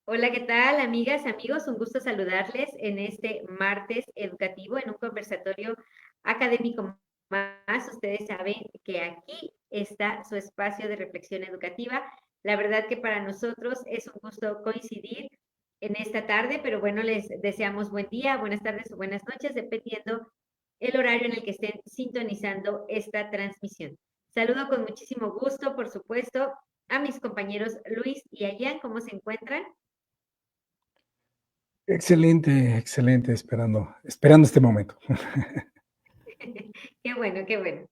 Hola, ¿qué tal, amigas, amigos? Un gusto saludarles en este martes educativo, en un conversatorio académico más. Ustedes saben que aquí está su espacio de reflexión educativa. La verdad que para nosotros es un gusto coincidir en esta tarde, pero bueno, les deseamos buen día, buenas tardes o buenas noches, dependiendo el horario en el que estén sintonizando esta transmisión. Saludo con muchísimo gusto, por supuesto, a mis compañeros Luis y Ayan. ¿Cómo se encuentran? Excelente, excelente, esperando este momento. Qué bueno, qué bueno.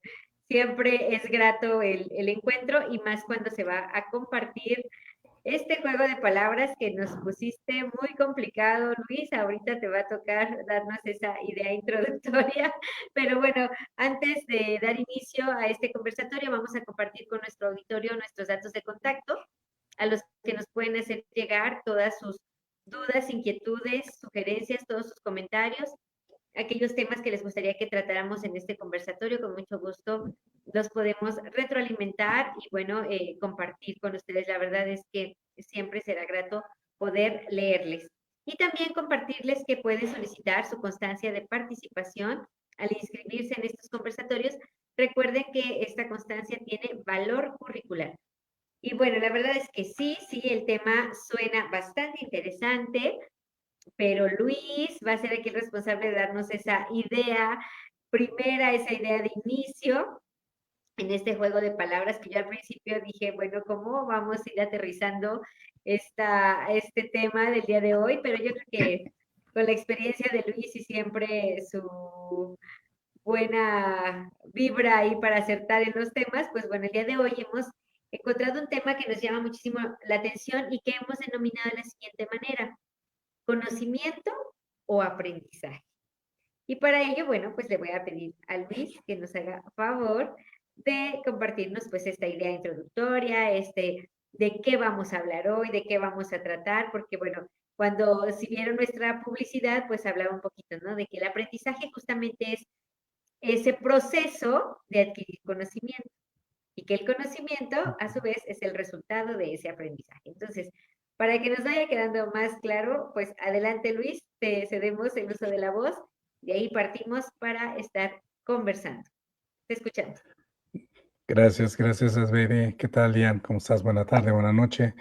Siempre es grato el encuentro y más cuando se va a compartir este juego de palabras que nos pusiste muy complicado, Luis. Ahorita te va a tocar darnos esa idea introductoria, pero bueno, antes de dar inicio a este conversatorio, vamos a compartir con nuestro auditorio nuestros datos de contacto, a los que nos pueden hacer llegar todas sus dudas, inquietudes, sugerencias, todos sus comentarios, aquellos temas que les gustaría que tratáramos en este conversatorio. Con mucho gusto los podemos retroalimentar y bueno, compartir con ustedes. La verdad es que siempre será grato poder leerles. Y también compartirles que pueden solicitar su constancia de participación al inscribirse en estos conversatorios. Recuerden que esta constancia tiene valor curricular. Y bueno, la verdad es que sí, el tema suena bastante interesante, pero Luis va a ser aquí el responsable de darnos esa idea primera, esa idea de inicio en este juego de palabras que yo al principio dije, bueno, ¿cómo vamos a ir aterrizando este tema del día de hoy? Pero yo creo que con la experiencia de Luis y siempre su buena vibra ahí para acertar en los temas, pues bueno, el día de hoy hemos encontrado un tema que nos llama muchísimo la atención y que hemos denominado de la siguiente manera: conocimiento o aprendizaje. Y para ello, bueno, pues le voy a pedir a Luis que nos haga favor de compartirnos pues esta idea introductoria, de qué vamos a hablar hoy, de qué vamos a tratar, porque bueno, cuando si vieron nuestra publicidad, pues hablaba un poquito, ¿no? De que el aprendizaje justamente es ese proceso de adquirir conocimiento y que el conocimiento, a su vez, es el resultado de ese aprendizaje. Entonces, para que nos vaya quedando más claro, pues adelante, Luis, te cedemos el uso de la voz, de ahí partimos para estar conversando. Te escuchamos. Gracias, Asbede. ¿Qué tal, Ian? ¿Cómo estás? Buena tarde, buena noche.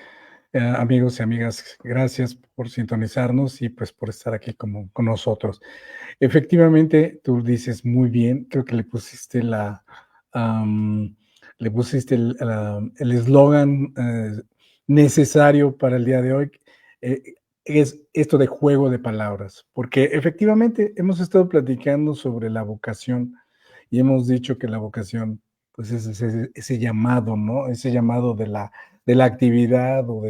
Amigos y amigas, gracias por sintonizarnos y pues por estar aquí con nosotros. Efectivamente, tú dices muy bien, creo que le pusiste el eslogan necesario para el día de hoy, eh, es esto de juego de palabras, porque efectivamente hemos estado platicando sobre la vocación y hemos dicho que la vocación pues es ese llamado, ¿no? Ese llamado de la actividad o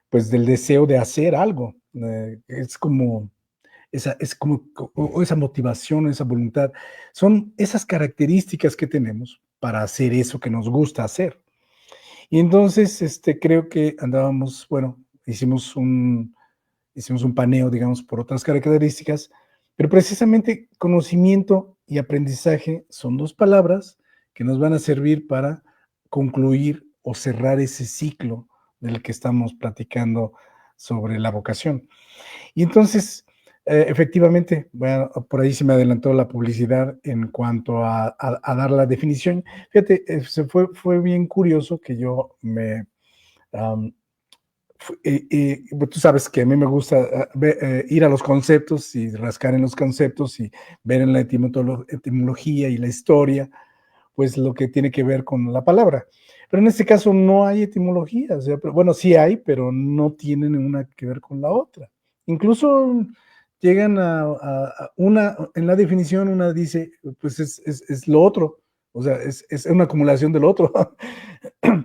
pues del deseo de hacer algo. Es como esa motivación, esa voluntad, son esas características que tenemos para hacer eso que nos gusta hacer. Y entonces, creo que andábamos, bueno, hicimos un paneo, digamos, por otras características, pero precisamente conocimiento y aprendizaje son dos palabras que nos van a servir para concluir o cerrar ese ciclo del que estamos platicando sobre la vocación. Y entonces, efectivamente, bueno, por ahí se me adelantó la publicidad en cuanto a dar la definición. Fíjate, fue bien curioso que yo um, pues tú sabes que a mí me gusta ir a los conceptos y rascar en los conceptos y ver en la etimología y la historia, pues lo que tiene que ver con la palabra. Pero en este caso no hay etimología, o sea, bueno, sí hay, pero no tienen una que ver con la otra. Incluso llegan a una, en la definición una dice, pues es lo otro, o sea, es una acumulación del otro.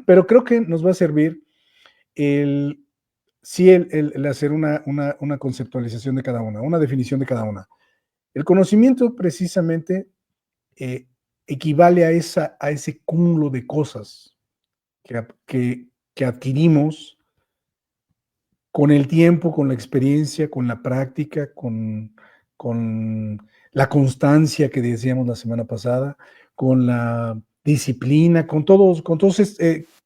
Pero creo que nos va a servir el, sí el hacer una conceptualización de cada una definición de cada una. El conocimiento precisamente eh, equivale a ese cúmulo de cosas que adquirimos con el tiempo, con la experiencia, con la práctica, con la constancia que decíamos la semana pasada, con la disciplina, con todos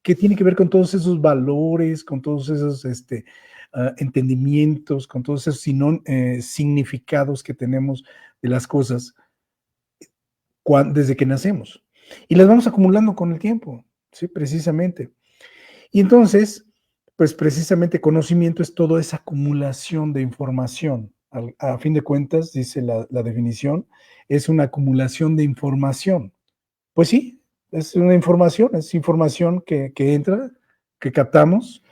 que tiene que ver con todos esos valores, con todos esos entendimientos, con todos esos significados que tenemos de las cosas desde que nacemos. Y las vamos acumulando con el tiempo, ¿sí? Precisamente. Y entonces, pues precisamente conocimiento es toda esa acumulación de información. A fin de cuentas, dice la definición, es una acumulación de información. Pues sí, es información que entra, que captamos.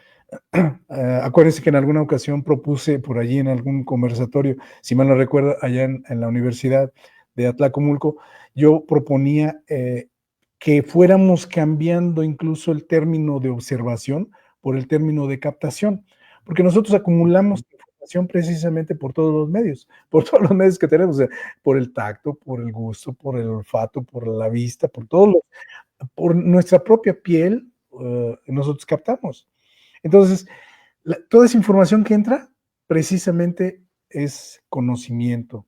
Acuérdense que en alguna ocasión propuse por allí en algún conversatorio, si mal no recuerdo, allá en la Universidad de Atlacomulco, yo proponía que fuéramos cambiando incluso el término de observación por el término de captación, porque nosotros acumulamos información precisamente por todos los medios, por todos los medios que tenemos, o sea, por el tacto, por el gusto, por el olfato, por la vista, por nuestra propia piel, nosotros captamos. Entonces, toda esa información que entra precisamente es conocimiento.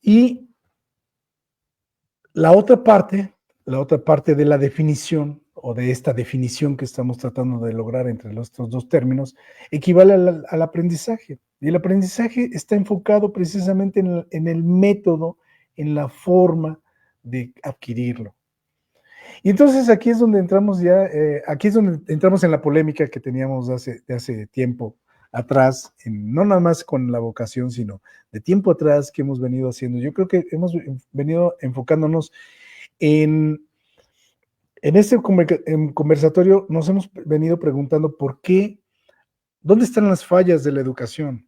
Y la otra parte de la definición o de esta definición que estamos tratando de lograr entre estos dos términos equivale al aprendizaje. Y el aprendizaje está enfocado precisamente en el método, en la forma de adquirirlo. Y entonces aquí es donde entramos aquí es donde entramos en la polémica que teníamos de hace tiempo atrás, no nada más con la vocación, sino de tiempo atrás que hemos venido haciendo. Yo creo que hemos venido enfocándonos en este conversatorio, nos hemos venido preguntando por qué, dónde están las fallas de la educación.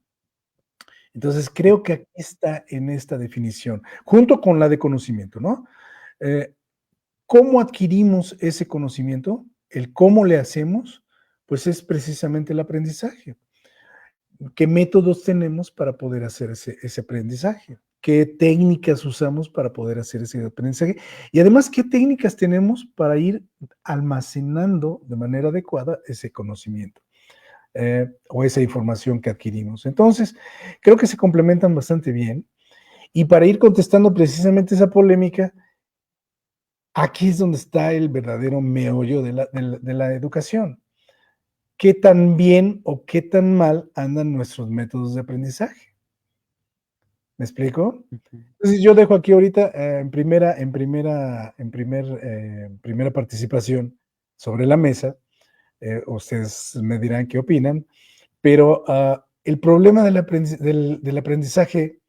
Entonces creo que aquí está en esta definición, junto con la de conocimiento, ¿no? ¿Cómo adquirimos ese conocimiento? El cómo le hacemos, pues es precisamente el aprendizaje. ¿Qué métodos tenemos para poder hacer ese aprendizaje? ¿Qué técnicas usamos para poder hacer ese aprendizaje? Y además, ¿qué técnicas tenemos para ir almacenando de manera adecuada ese conocimiento o esa información que adquirimos? Entonces, creo que se complementan bastante bien. Y para ir contestando precisamente esa polémica, aquí es donde está el verdadero meollo de la educación. ¿Qué tan bien o qué tan mal andan nuestros métodos de aprendizaje? ¿Me explico? Entonces yo dejo aquí ahorita primera participación sobre la mesa. Ustedes me dirán qué opinan, pero el problema del aprendizaje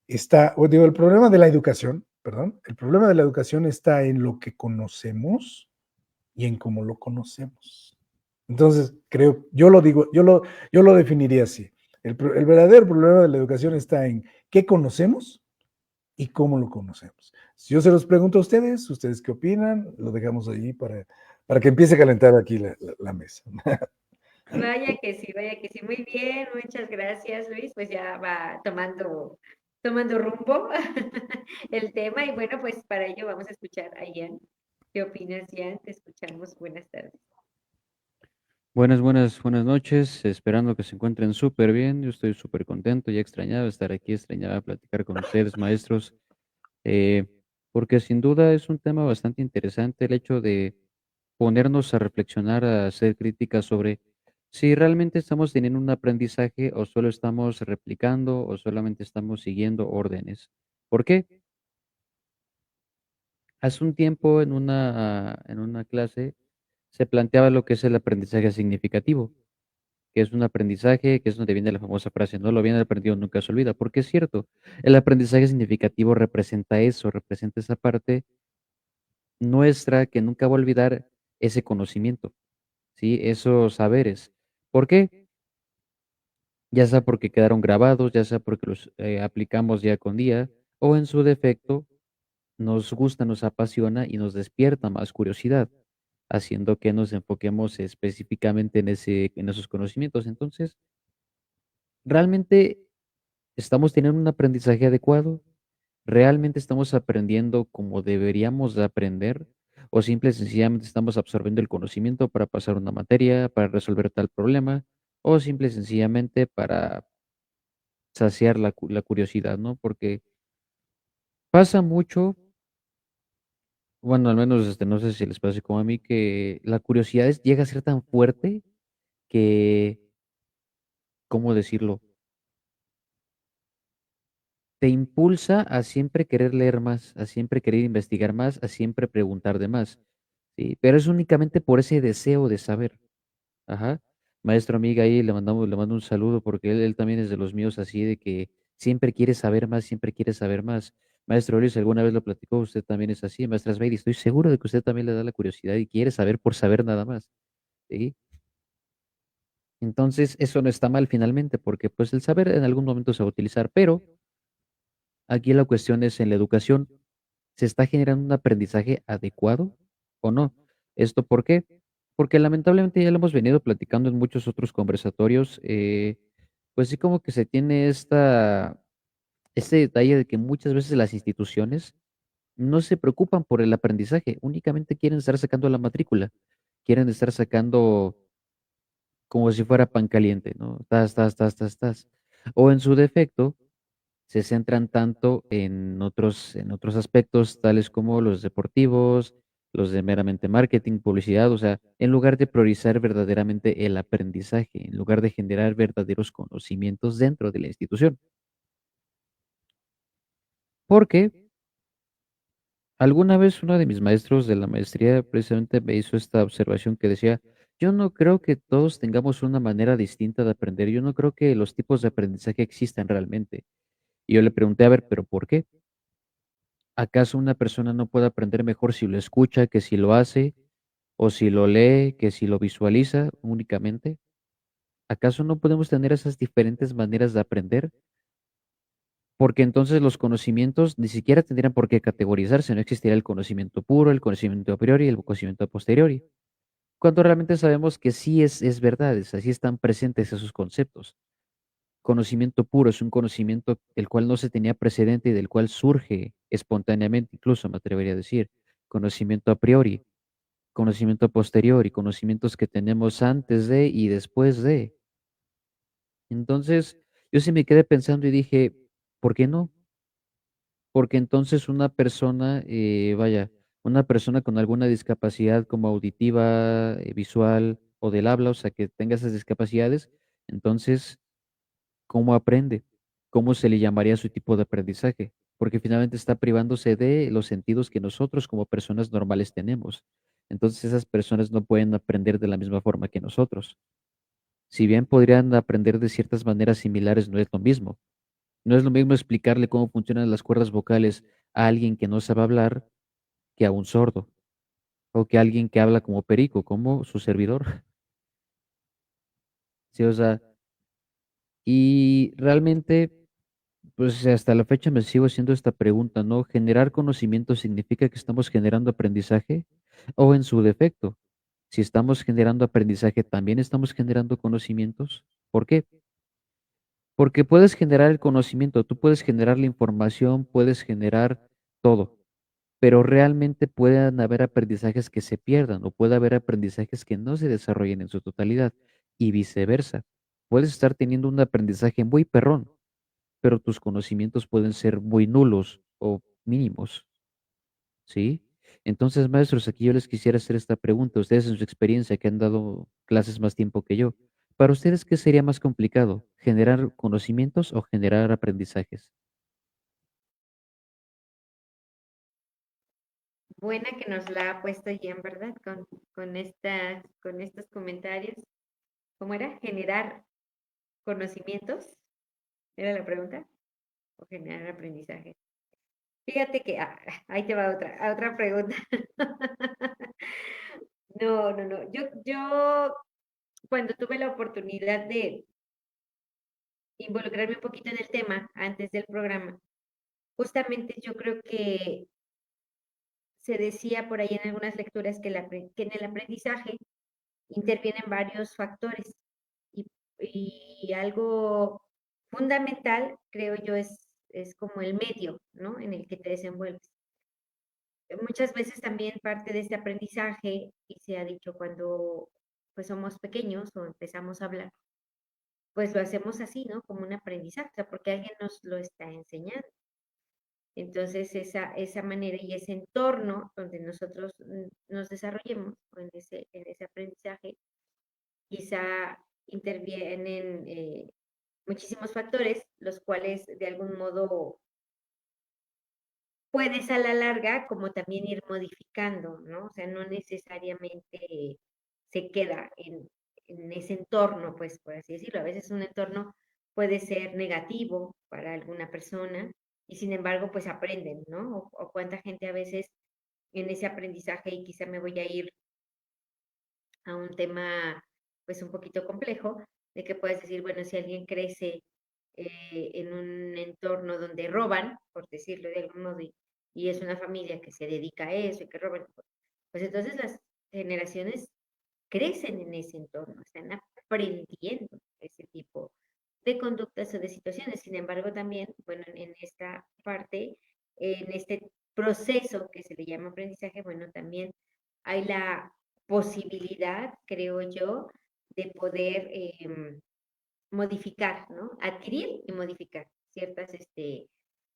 está, o digo, el problema de la educación, perdón, el problema de la educación está en lo que conocemos y en cómo lo conocemos. Entonces, creo, yo lo digo, yo lo definiría así. El verdadero problema de la educación está en qué conocemos y cómo lo conocemos. Si yo se los pregunto a ustedes, ¿ustedes qué opinan? Lo dejamos allí para que empiece a calentar aquí la mesa. Vaya que sí, vaya que sí. Muy bien, muchas gracias, Luis. Pues ya va tomando rumbo el tema. Y bueno, pues para ello vamos a escuchar a Ian. ¿Qué opinas, Ian? Te escuchamos. Buenas tardes. Buenas noches. Esperando que se encuentren súper bien. Yo estoy súper contento, ya extrañaba estar aquí, extrañaba platicar con ustedes, maestros, eh, porque sin duda es un tema bastante interesante el hecho de ponernos a reflexionar, a hacer críticas sobre si realmente estamos teniendo un aprendizaje o solo estamos replicando o solamente estamos siguiendo órdenes. ¿Por qué? Hace un tiempo en una clase se planteaba lo que es el aprendizaje significativo, que es un aprendizaje, que es donde viene la famosa frase, no lo bien aprendido nunca se olvida, porque es cierto, el aprendizaje significativo representa eso, representa esa parte nuestra que nunca va a olvidar ese conocimiento, ¿sí? Esos saberes. ¿Por qué? Ya sea porque quedaron grabados, ya sea porque los aplicamos día con día, o en su defecto, nos gusta, nos apasiona y nos despierta más curiosidad, haciendo que nos enfoquemos específicamente en esos conocimientos. Entonces, ¿realmente estamos teniendo un aprendizaje adecuado? ¿Realmente estamos aprendiendo como deberíamos de aprender? ¿O simple y sencillamente estamos absorbiendo el conocimiento para pasar una materia, para resolver tal problema? ¿O simple y sencillamente para saciar la curiosidad, ¿no? Porque pasa mucho Bueno, al menos no sé si les pasa como a mí, que la curiosidad llega a ser tan fuerte que, ¿cómo decirlo? Te impulsa a siempre querer leer más, a siempre querer investigar más, a siempre preguntar de más, ¿sí? Pero es únicamente por ese deseo de saber. Ajá. Maestro amiga ahí le mando un saludo porque él también es de los míos así de que siempre quiere saber más, siempre quiere saber más. Maestro Luis, alguna vez lo platicó, usted también es así. Maestra Sveidi, estoy seguro de que usted también le da la curiosidad y quiere saber por saber nada más, ¿sí? Entonces, eso no está mal finalmente, porque pues el saber en algún momento se va a utilizar, pero aquí la cuestión es en la educación, ¿se está generando un aprendizaje adecuado o no? ¿Esto por qué? Porque lamentablemente ya lo hemos venido platicando en muchos otros conversatorios, pues sí como que se tiene este detalle de que muchas veces las instituciones no se preocupan por el aprendizaje, únicamente quieren estar sacando la matrícula, quieren estar sacando como si fuera pan caliente, ¿no? Tas, tas, tas, tas, tas. O en su defecto, se centran tanto en otros aspectos, tales como los deportivos, los de meramente marketing, publicidad, o sea, en lugar de priorizar verdaderamente el aprendizaje, en lugar de generar verdaderos conocimientos dentro de la institución. Porque alguna vez uno de mis maestros de la maestría precisamente me hizo esta observación que decía, yo no creo que todos tengamos una manera distinta de aprender, yo no creo que los tipos de aprendizaje existan realmente. Y yo le pregunté, a ver, ¿pero por qué? ¿Acaso una persona no puede aprender mejor si lo escucha que si lo hace, o si lo lee que si lo visualiza únicamente? ¿Acaso no podemos tener esas diferentes maneras de aprender? Porque entonces los conocimientos ni siquiera tendrían por qué categorizarse, no existiría el conocimiento puro, el conocimiento a priori y el conocimiento a posteriori. Cuando realmente sabemos que sí es verdad, así están presentes esos conceptos. Conocimiento puro es un conocimiento el cual no se tenía precedente y del cual surge espontáneamente, incluso me atrevería a decir. Conocimiento a priori, conocimiento a posteriori, conocimientos que tenemos antes de y después de. Entonces, yo sí me quedé pensando y dije, ¿por qué no? Porque entonces una persona, una persona con alguna discapacidad como auditiva, visual o del habla, o sea, que tenga esas discapacidades, entonces ¿cómo aprende? ¿Cómo se le llamaría su tipo de aprendizaje? Porque finalmente está privándose de los sentidos que nosotros como personas normales tenemos. Entonces esas personas no pueden aprender de la misma forma que nosotros. Si bien podrían aprender de ciertas maneras similares, no es lo mismo. No es lo mismo explicarle cómo funcionan las cuerdas vocales a alguien que no sabe hablar que a un sordo, o que a alguien que habla como perico, como su servidor. Sí, o sea, y realmente pues hasta la fecha me sigo haciendo esta pregunta, ¿no? ¿Generar conocimiento significa que estamos generando aprendizaje? O en su defecto, si estamos generando aprendizaje, ¿también estamos generando conocimientos? ¿Por qué? Porque puedes generar el conocimiento, tú puedes generar la información, puedes generar todo, pero realmente pueden haber aprendizajes que se pierdan o puede haber aprendizajes que no se desarrollen en su totalidad y viceversa. Puedes estar teniendo un aprendizaje muy perrón, pero tus conocimientos pueden ser muy nulos o mínimos, ¿sí? Entonces, maestros, aquí yo les quisiera hacer esta pregunta. Ustedes en su experiencia que han dado clases más tiempo que yo, para ustedes, ¿qué sería más complicado? ¿Generar conocimientos o generar aprendizajes? Buena que nos la ha puesto Jen, ¿verdad? Con estos comentarios. ¿Cómo era? ¿Generar conocimientos? ¿Era la pregunta? ¿O generar aprendizaje? Fíjate que, ahí te va otra pregunta. No, no, no. Yo cuando tuve la oportunidad de involucrarme un poquito en el tema antes del programa, justamente yo creo que se decía por ahí en algunas lecturas que en el aprendizaje intervienen varios factores y, y algo fundamental, creo yo, es como el medio, ¿no? En el que te desenvuelves. Muchas veces también parte de este aprendizaje, y se ha dicho cuando pues somos pequeños o empezamos a hablar, pues lo hacemos así, ¿no? Como un aprendizaje, o sea, porque alguien nos lo está enseñando. Entonces, esa manera y ese entorno donde nosotros nos desarrollemos en ese aprendizaje, quizá intervienen muchísimos factores, los cuales de algún modo puedes a la larga como también ir modificando, ¿no? O sea, no necesariamente se queda en ese entorno, pues, por así decirlo. A veces un entorno puede ser negativo para alguna persona y sin embargo, pues aprenden, ¿no? O cuánta gente a veces en ese aprendizaje, y quizá me voy a ir a un tema, pues, un poquito complejo, de que puedes decir, bueno, si alguien crece en un entorno donde roban, por decirlo de algún modo, y es una familia que se dedica a eso y que roban, pues entonces las generaciones crecen en ese entorno, están aprendiendo ese tipo de conductas o de situaciones. Sin embargo, también, bueno, en esta parte, en este proceso que se le llama aprendizaje, bueno, también hay la posibilidad, creo yo, de poder modificar, ¿no? Adquirir y modificar ciertas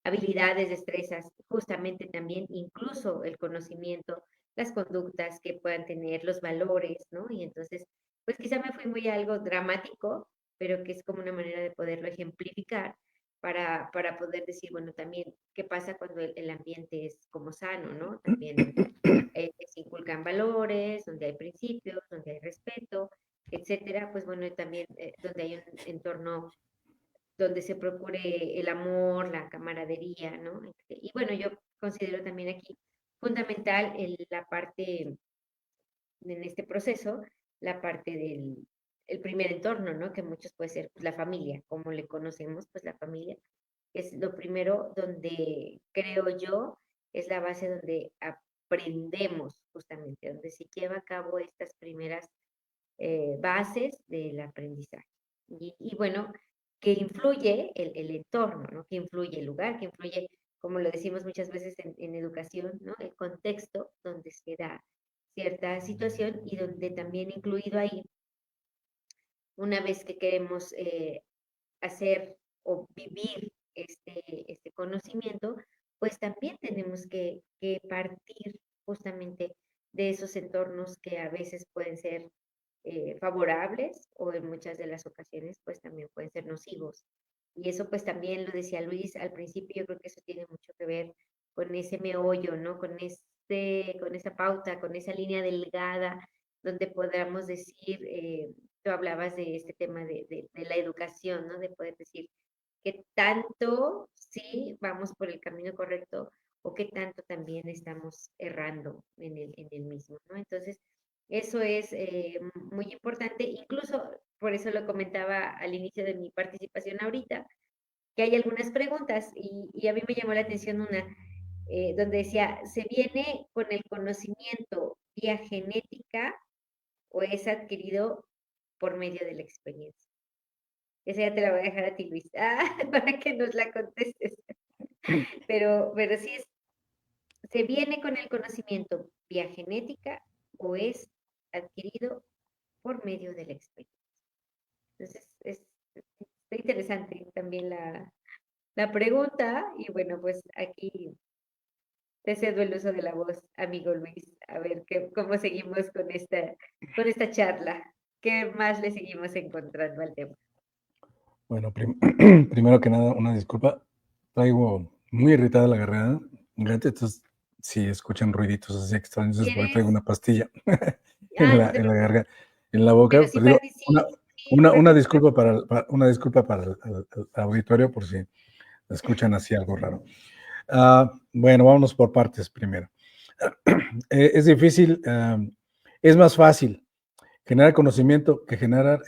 habilidades, destrezas, justamente también incluso el conocimiento, las conductas que puedan tener, los valores, ¿no? Y entonces, pues quizá me fui muy a algo dramático, pero que es como una manera de poderlo ejemplificar para poder decir, bueno, también, ¿qué pasa cuando el ambiente es como sano, ¿no? También donde se inculcan valores, donde hay principios, donde hay respeto, etcétera, pues bueno, también donde hay un entorno donde se procure el amor, la camaradería, ¿no? Y bueno, yo considero también aquí fundamental la parte, en este proceso, la parte del el primer entorno, ¿no? Que muchos puede ser pues, la familia, como le conocemos, pues la familia es lo primero donde creo yo es la base donde aprendemos justamente, donde se lleva a cabo estas primeras bases del aprendizaje. Y bueno, que influye el entorno, ¿no? Que influye el lugar, que influye, como lo decimos muchas veces en educación, ¿no? El contexto donde se da cierta situación y donde también incluido ahí, una vez que queremos hacer o vivir este conocimiento, pues también tenemos que partir justamente de esos entornos que a veces pueden ser favorables o en muchas de las ocasiones pues también pueden ser nocivos. Y eso pues también lo decía Luis al principio, yo creo que eso tiene mucho que ver con ese meollo, ¿no? Con esa pauta, con esa línea delgada donde podamos decir, tú hablabas de este tema de la educación, ¿no? De poder decir qué tanto sí vamos por el camino correcto o qué tanto también estamos errando en el mismo, ¿no? Entonces, eso es muy importante, incluso por eso lo comentaba al inicio de mi participación ahorita, que hay algunas preguntas y a mí me llamó la atención una donde decía, ¿se viene con el conocimiento vía genética o es adquirido por medio de la experiencia? Esa ya te la voy a dejar a ti, Luis, para que nos la contestes. Pero sí ¿se viene con el conocimiento vía genética o es adquirido por medio de la experiencia? Entonces, está interesante también la pregunta y bueno, pues aquí te cedo el uso de la voz, amigo Luis, a ver cómo seguimos con esta charla. ¿Qué más le seguimos encontrando al tema? Bueno, primero que nada, una disculpa. Traigo muy irritada la garganta, entonces si escuchan ruiditos así extraños es porque traigo ¿Quieres? una pastilla No te en la preocupes, garganta, en la boca. pero sí, Pero digo, sí participa. una disculpa para el auditorio por si escuchan así algo raro. Bueno, vámonos por partes primero. Es difícil, es más fácil generar conocimiento que generar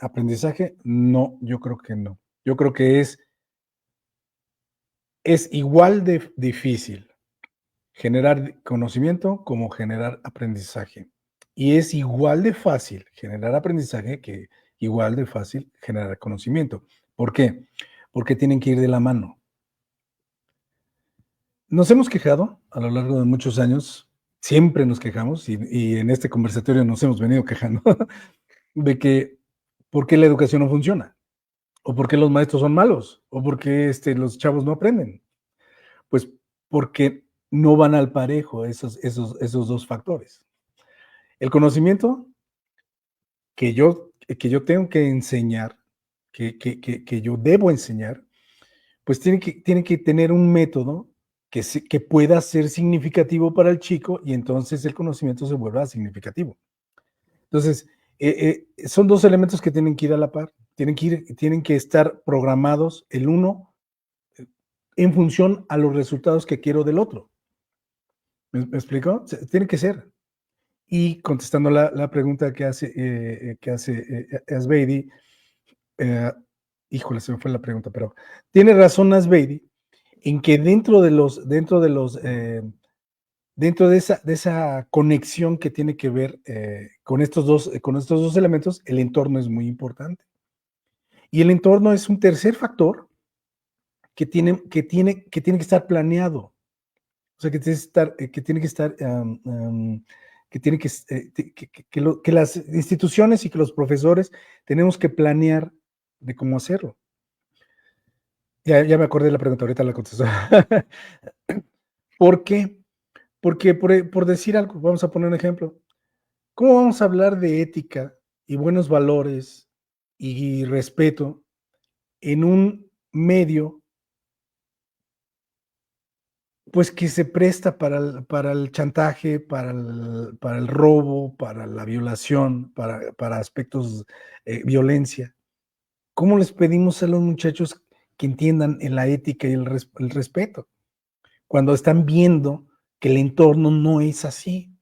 aprendizaje. No, yo creo que no. Yo creo que es igual de difícil generar conocimiento como generar aprendizaje. Y es igual de fácil generar aprendizaje que igual de fácil generar conocimiento. ¿Por qué? Porque tienen que ir de la mano. Nos hemos quejado a lo largo de muchos años, siempre nos quejamos y en este conversatorio nos hemos venido quejando de que por qué la educación no funciona, o por qué los maestros son malos, o por qué los chavos no aprenden. Pues porque no van al parejo esos dos factores. El conocimiento que yo tengo que enseñar, que yo debo enseñar, pues tiene que tener un método que pueda ser significativo para el chico, y entonces el conocimiento se vuelva significativo. Entonces, son dos elementos que tienen que ir a la par, tienen que estar programados el uno en función a los resultados que quiero del otro. ¿Me explico? Tiene que ser. Y contestando la pregunta que hace Asbeidi, híjole, se me fue la pregunta, pero tiene razón Asbeidi en que dentro de esa conexión que tiene que ver con estos dos elementos, el entorno es muy importante. Y el entorno es un tercer factor que tiene que estar planeado. O sea, que las instituciones y que los profesores tenemos que planear de cómo hacerlo. Ya me acordé de la pregunta, ahorita la contesto. ¿Por qué? Porque por decir algo, vamos a poner un ejemplo. ¿Cómo vamos a hablar de ética y buenos valores y respeto en un medio pues que se presta para el chantaje, para el robo, para la violación, para aspectos violencia? ¿Cómo les pedimos a los muchachos que entiendan en la ética y el respeto cuando están viendo que el entorno no es así?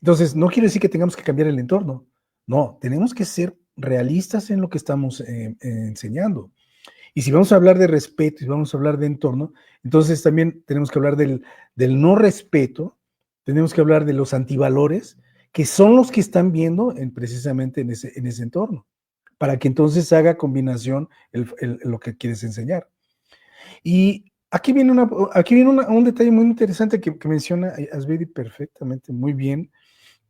Entonces, no quiere decir que tengamos que cambiar el entorno. No, tenemos que ser realistas en lo que estamos enseñando. Y si vamos a hablar de respeto y vamos a hablar de entorno, entonces también tenemos que hablar del no respeto, tenemos que hablar de los antivalores, que son los que están viendo precisamente en ese entorno, para que entonces haga combinación lo que quieres enseñar. Y aquí viene un detalle muy interesante que menciona Asbeidi perfectamente, muy bien,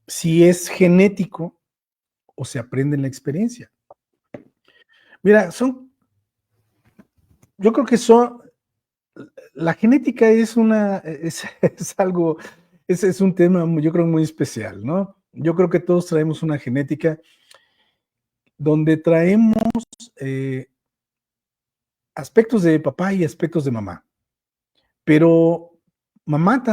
si es genético o se aprende en la experiencia. Mira, yo creo que la genética es algo, es un tema, yo creo, muy especial, ¿no? Yo creo que todos traemos una genética donde traemos aspectos de papá y aspectos de mamá, pero mamá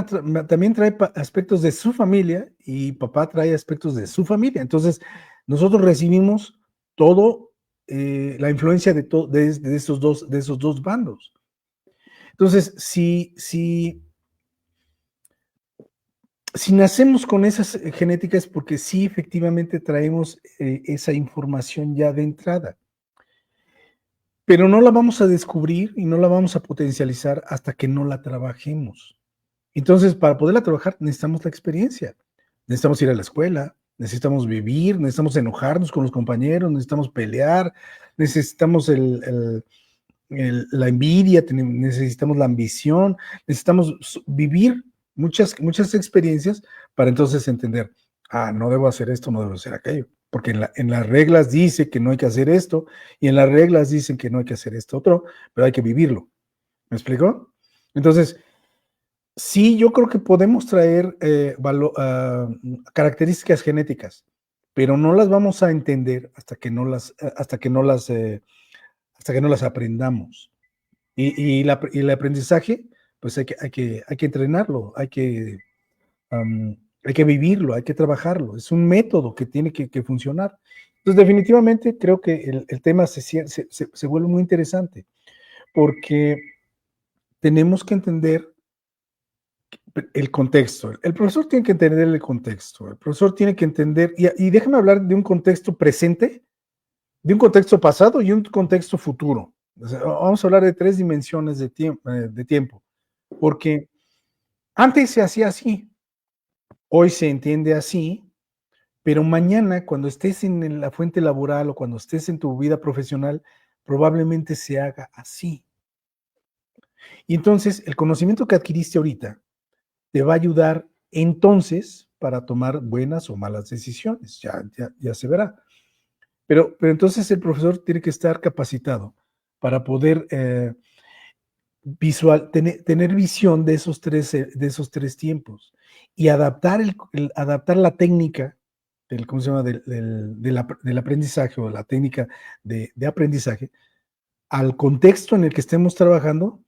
también trae aspectos de su familia y papá trae aspectos de su familia. Entonces, nosotros recibimos todo, la influencia de esos dos bandos. Entonces, si nacemos con esas genéticas, porque sí, efectivamente traemos esa información ya de entrada, pero no la vamos a descubrir y no la vamos a potencializar hasta que no la trabajemos. Entonces, para poderla trabajar, necesitamos la experiencia. Necesitamos ir a la escuela, necesitamos vivir, necesitamos enojarnos con los compañeros, necesitamos pelear, necesitamos la envidia, necesitamos la ambición, necesitamos vivir muchas experiencias para entonces entender, no debo hacer esto, no debo hacer aquello, porque en las reglas dice que no hay que hacer esto, y en las reglas dicen que no hay que hacer esto otro, pero hay que vivirlo. ¿Me explico? Entonces, sí, yo creo que podemos traer características genéticas, pero no las vamos a entender hasta que no las aprendamos. Y el aprendizaje, pues hay que entrenarlo, hay que vivirlo, hay que trabajarlo. Es un método que tiene que funcionar. Entonces, definitivamente creo que el tema se vuelve muy interesante, porque tenemos que entender el contexto. El profesor tiene que entender el contexto. El profesor tiene que entender, y déjame hablar de un contexto presente, de un contexto pasado y un contexto futuro. O sea, vamos a hablar de 3 dimensiones de tiempo, porque antes se hacía así, hoy se entiende así, pero mañana, cuando estés en la fuente laboral o cuando estés en tu vida profesional, probablemente se haga así. Y entonces, el conocimiento que adquiriste ahorita te va a ayudar entonces para tomar buenas o malas decisiones, ya se verá. Pero entonces el profesor tiene que estar capacitado para poder tener visión de esos tres tiempos y adaptar, adaptar la técnica ¿cómo se llama? Del aprendizaje o la técnica de aprendizaje al contexto en el que estemos trabajando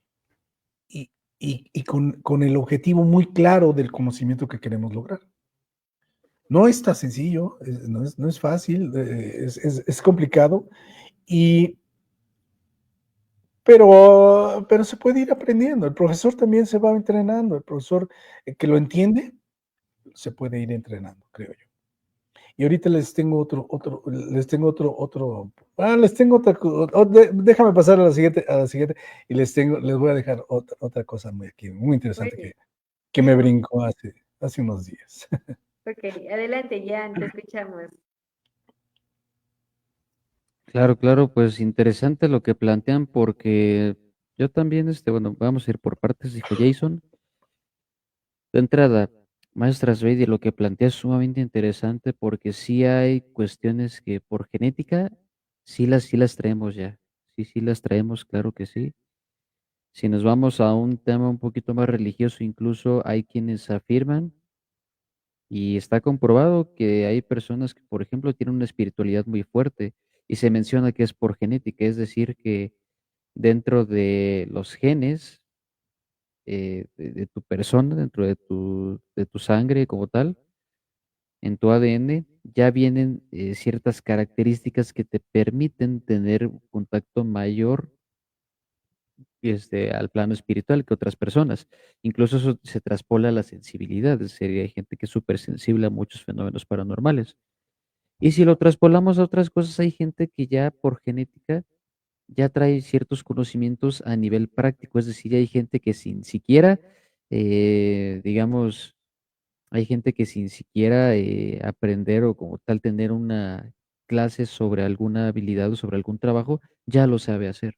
y con el objetivo muy claro del conocimiento que queremos lograr. No está sencillo, no es fácil, es complicado, pero se puede ir aprendiendo. El profesor también se va entrenando. El profesor que lo entiende se puede ir entrenando, creo yo. Y ahorita les tengo déjame pasar a la siguiente, y les voy a dejar otra cosa muy interesante Bueno, que me brincó hace unos días. ok, adelante, Jan, te escuchamos. Claro, claro, pues interesante lo que plantean porque yo también, bueno, vamos a ir por partes, dijo Jason. De entrada, maestra Sveidi, lo que plantea es sumamente interesante porque sí hay cuestiones que por genética sí las traemos ya. Sí las traemos, claro que sí. Si nos vamos a un tema un poquito más religioso, incluso hay quienes afirman y está comprobado que hay personas que, por ejemplo, tienen una espiritualidad muy fuerte y se menciona que es por genética, es decir, que dentro de los genes de tu persona, dentro de tu sangre como tal, en tu ADN, ya vienen ciertas características que te permiten tener un contacto mayor al plano espiritual que otras personas. Incluso eso se traspola a la sensibilidad, es decir, hay gente que es súper sensible a muchos fenómenos paranormales. Y si lo traspolamos a otras cosas, hay gente que ya por genética ya trae ciertos conocimientos a nivel práctico, es decir, hay gente que sin siquiera, digamos, hay gente que sin siquiera aprender o como tal tener una clase sobre alguna habilidad o sobre algún trabajo, ya lo sabe hacer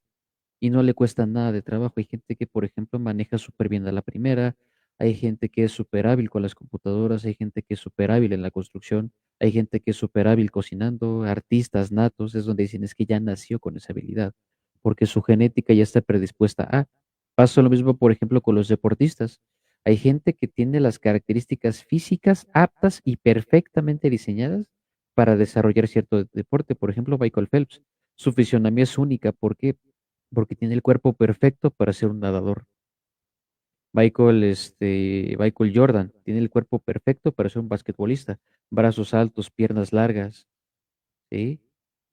y no le cuesta nada de trabajo. Hay gente que, por ejemplo, maneja súper bien a la primera, hay gente que es súper hábil con las computadoras, hay gente que es súper hábil en la construcción, hay gente que es súper hábil cocinando, artistas natos, es donde dicen es que ya nació con esa habilidad, porque su genética ya está predispuesta a. Pasa lo mismo, por ejemplo, con los deportistas. Hay gente que tiene las características físicas aptas y perfectamente diseñadas para desarrollar cierto deporte. Por ejemplo, Michael Phelps. Su fisionomía es única. ¿Por qué? Porque tiene el cuerpo perfecto para ser un nadador. Michael Jordan tiene el cuerpo perfecto para ser un basquetbolista. Brazos altos, piernas largas, ¿sí?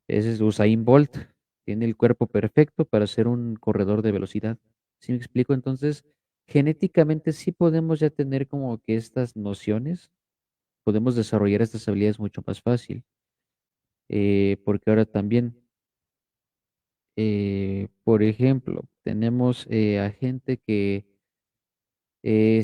Ese es Usain Bolt. Tiene el cuerpo perfecto para ser un corredor de velocidad. ¿Sí me explico? Entonces, genéticamente sí podemos ya tener como que estas nociones, podemos desarrollar estas habilidades mucho más fácil. Porque ahora también, por ejemplo, tenemos a gente que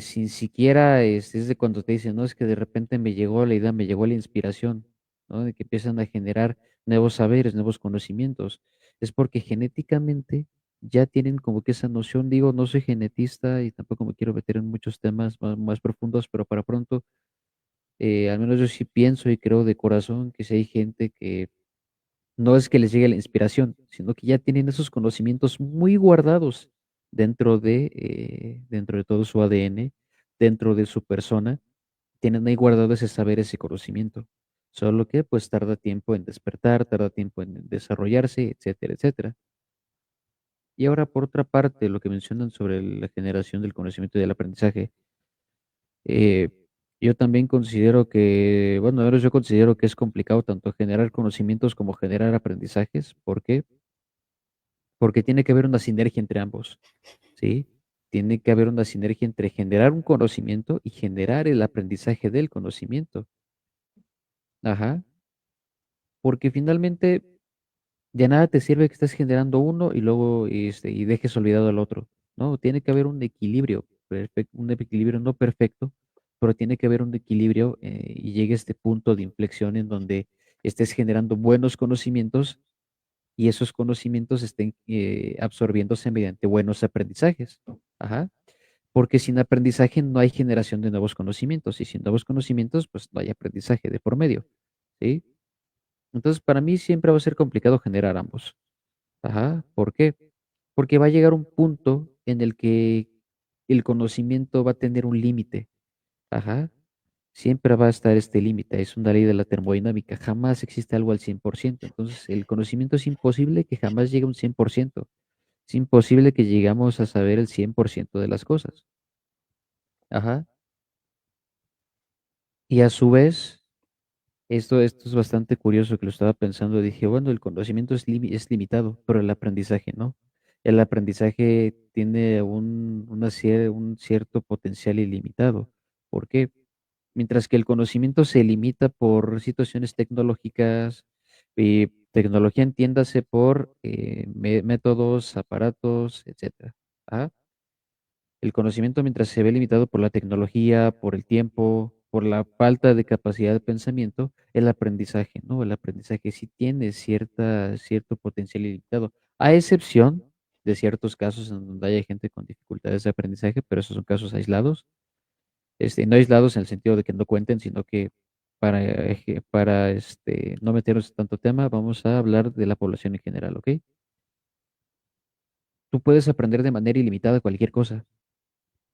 sin siquiera es de cuando te dicen, no, es que de repente me llegó la idea, me llegó la inspiración, ¿no? De que empiezan a generar nuevos saberes, nuevos conocimientos. Es porque genéticamente ya tienen como que esa noción, digo, no soy genetista y tampoco me quiero meter en muchos temas más profundos, pero para pronto, al menos yo sí pienso y creo de corazón que si hay gente que no es que les llegue la inspiración, sino que ya tienen esos conocimientos muy guardados dentro de todo su ADN, dentro de su persona, tienen ahí guardado ese saber, ese conocimiento. Solo que pues tarda tiempo en despertar, tarda tiempo en desarrollarse, etcétera, etcétera. Y ahora por otra parte, lo que mencionan sobre la generación del conocimiento y del aprendizaje, eh, yo también considero que, bueno, ahora yo considero que es complicado tanto generar conocimientos como generar aprendizajes. ¿Por qué? Porque tiene que haber una sinergia entre ambos, ¿sí? Tiene que haber una sinergia entre generar un conocimiento y generar el aprendizaje del conocimiento. Ajá, porque finalmente de nada te sirve que estés generando uno y luego y dejes olvidado al otro, ¿no? Tiene que haber un equilibrio, un equilibrio no perfecto, pero tiene que haber un equilibrio y llegue a este punto de inflexión en donde estés generando buenos conocimientos y esos conocimientos estén absorbiéndose mediante buenos aprendizajes. Ajá. Porque sin aprendizaje no hay generación de nuevos conocimientos y sin nuevos conocimientos pues no hay aprendizaje de por medio, ¿sí? Entonces para mí siempre va a ser complicado generar ambos. Ajá. ¿Por qué? Porque va a llegar un punto en el que el conocimiento va a tener un límite. Ajá. Siempre va a estar este límite. Es una ley de la termodinámica. Jamás existe algo al 100%. Entonces, el conocimiento es imposible que jamás llegue a un 100%. Es imposible que llegamos a saber el 100% de las cosas. Ajá. Y a su vez, esto es bastante curioso que lo estaba pensando. Dije, bueno, el conocimiento es limitado, pero el aprendizaje no. El aprendizaje tiene un cierto potencial ilimitado. ¿Por qué? Mientras que el conocimiento se limita por situaciones tecnológicas, y tecnología entiéndase por métodos, aparatos, etcétera. ¿Ah? El conocimiento, mientras se ve limitado por la tecnología, por el tiempo, por la falta de capacidad de pensamiento, el aprendizaje, ¿no? El aprendizaje sí tiene cierto potencial ilimitado, a excepción de ciertos casos en donde haya gente con dificultades de aprendizaje, pero esos son casos aislados. No aislados en el sentido de que no cuenten, sino que para no meternos en tanto tema, vamos a hablar de la población en general, ¿ok? Tú puedes aprender de manera ilimitada cualquier cosa.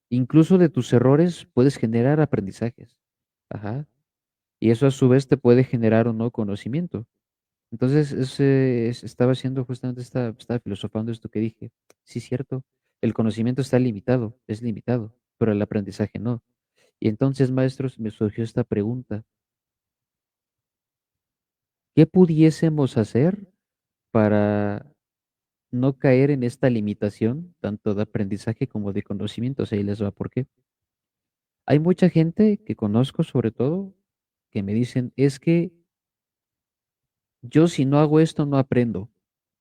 Incluso de tus errores puedes generar aprendizajes. Ajá. Y eso a su vez te puede generar o no conocimiento. Entonces, estaba haciendo justamente estaba filosofando esto que dije. Sí, es cierto. El conocimiento está limitado, es limitado, pero el aprendizaje no. Y entonces, maestros, me surgió esta pregunta. ¿Qué pudiésemos hacer para no caer en esta limitación, tanto de aprendizaje como de conocimientos? Ahí les va por qué. Hay mucha gente que conozco, sobre todo, que me dicen, es que yo si no hago esto no aprendo.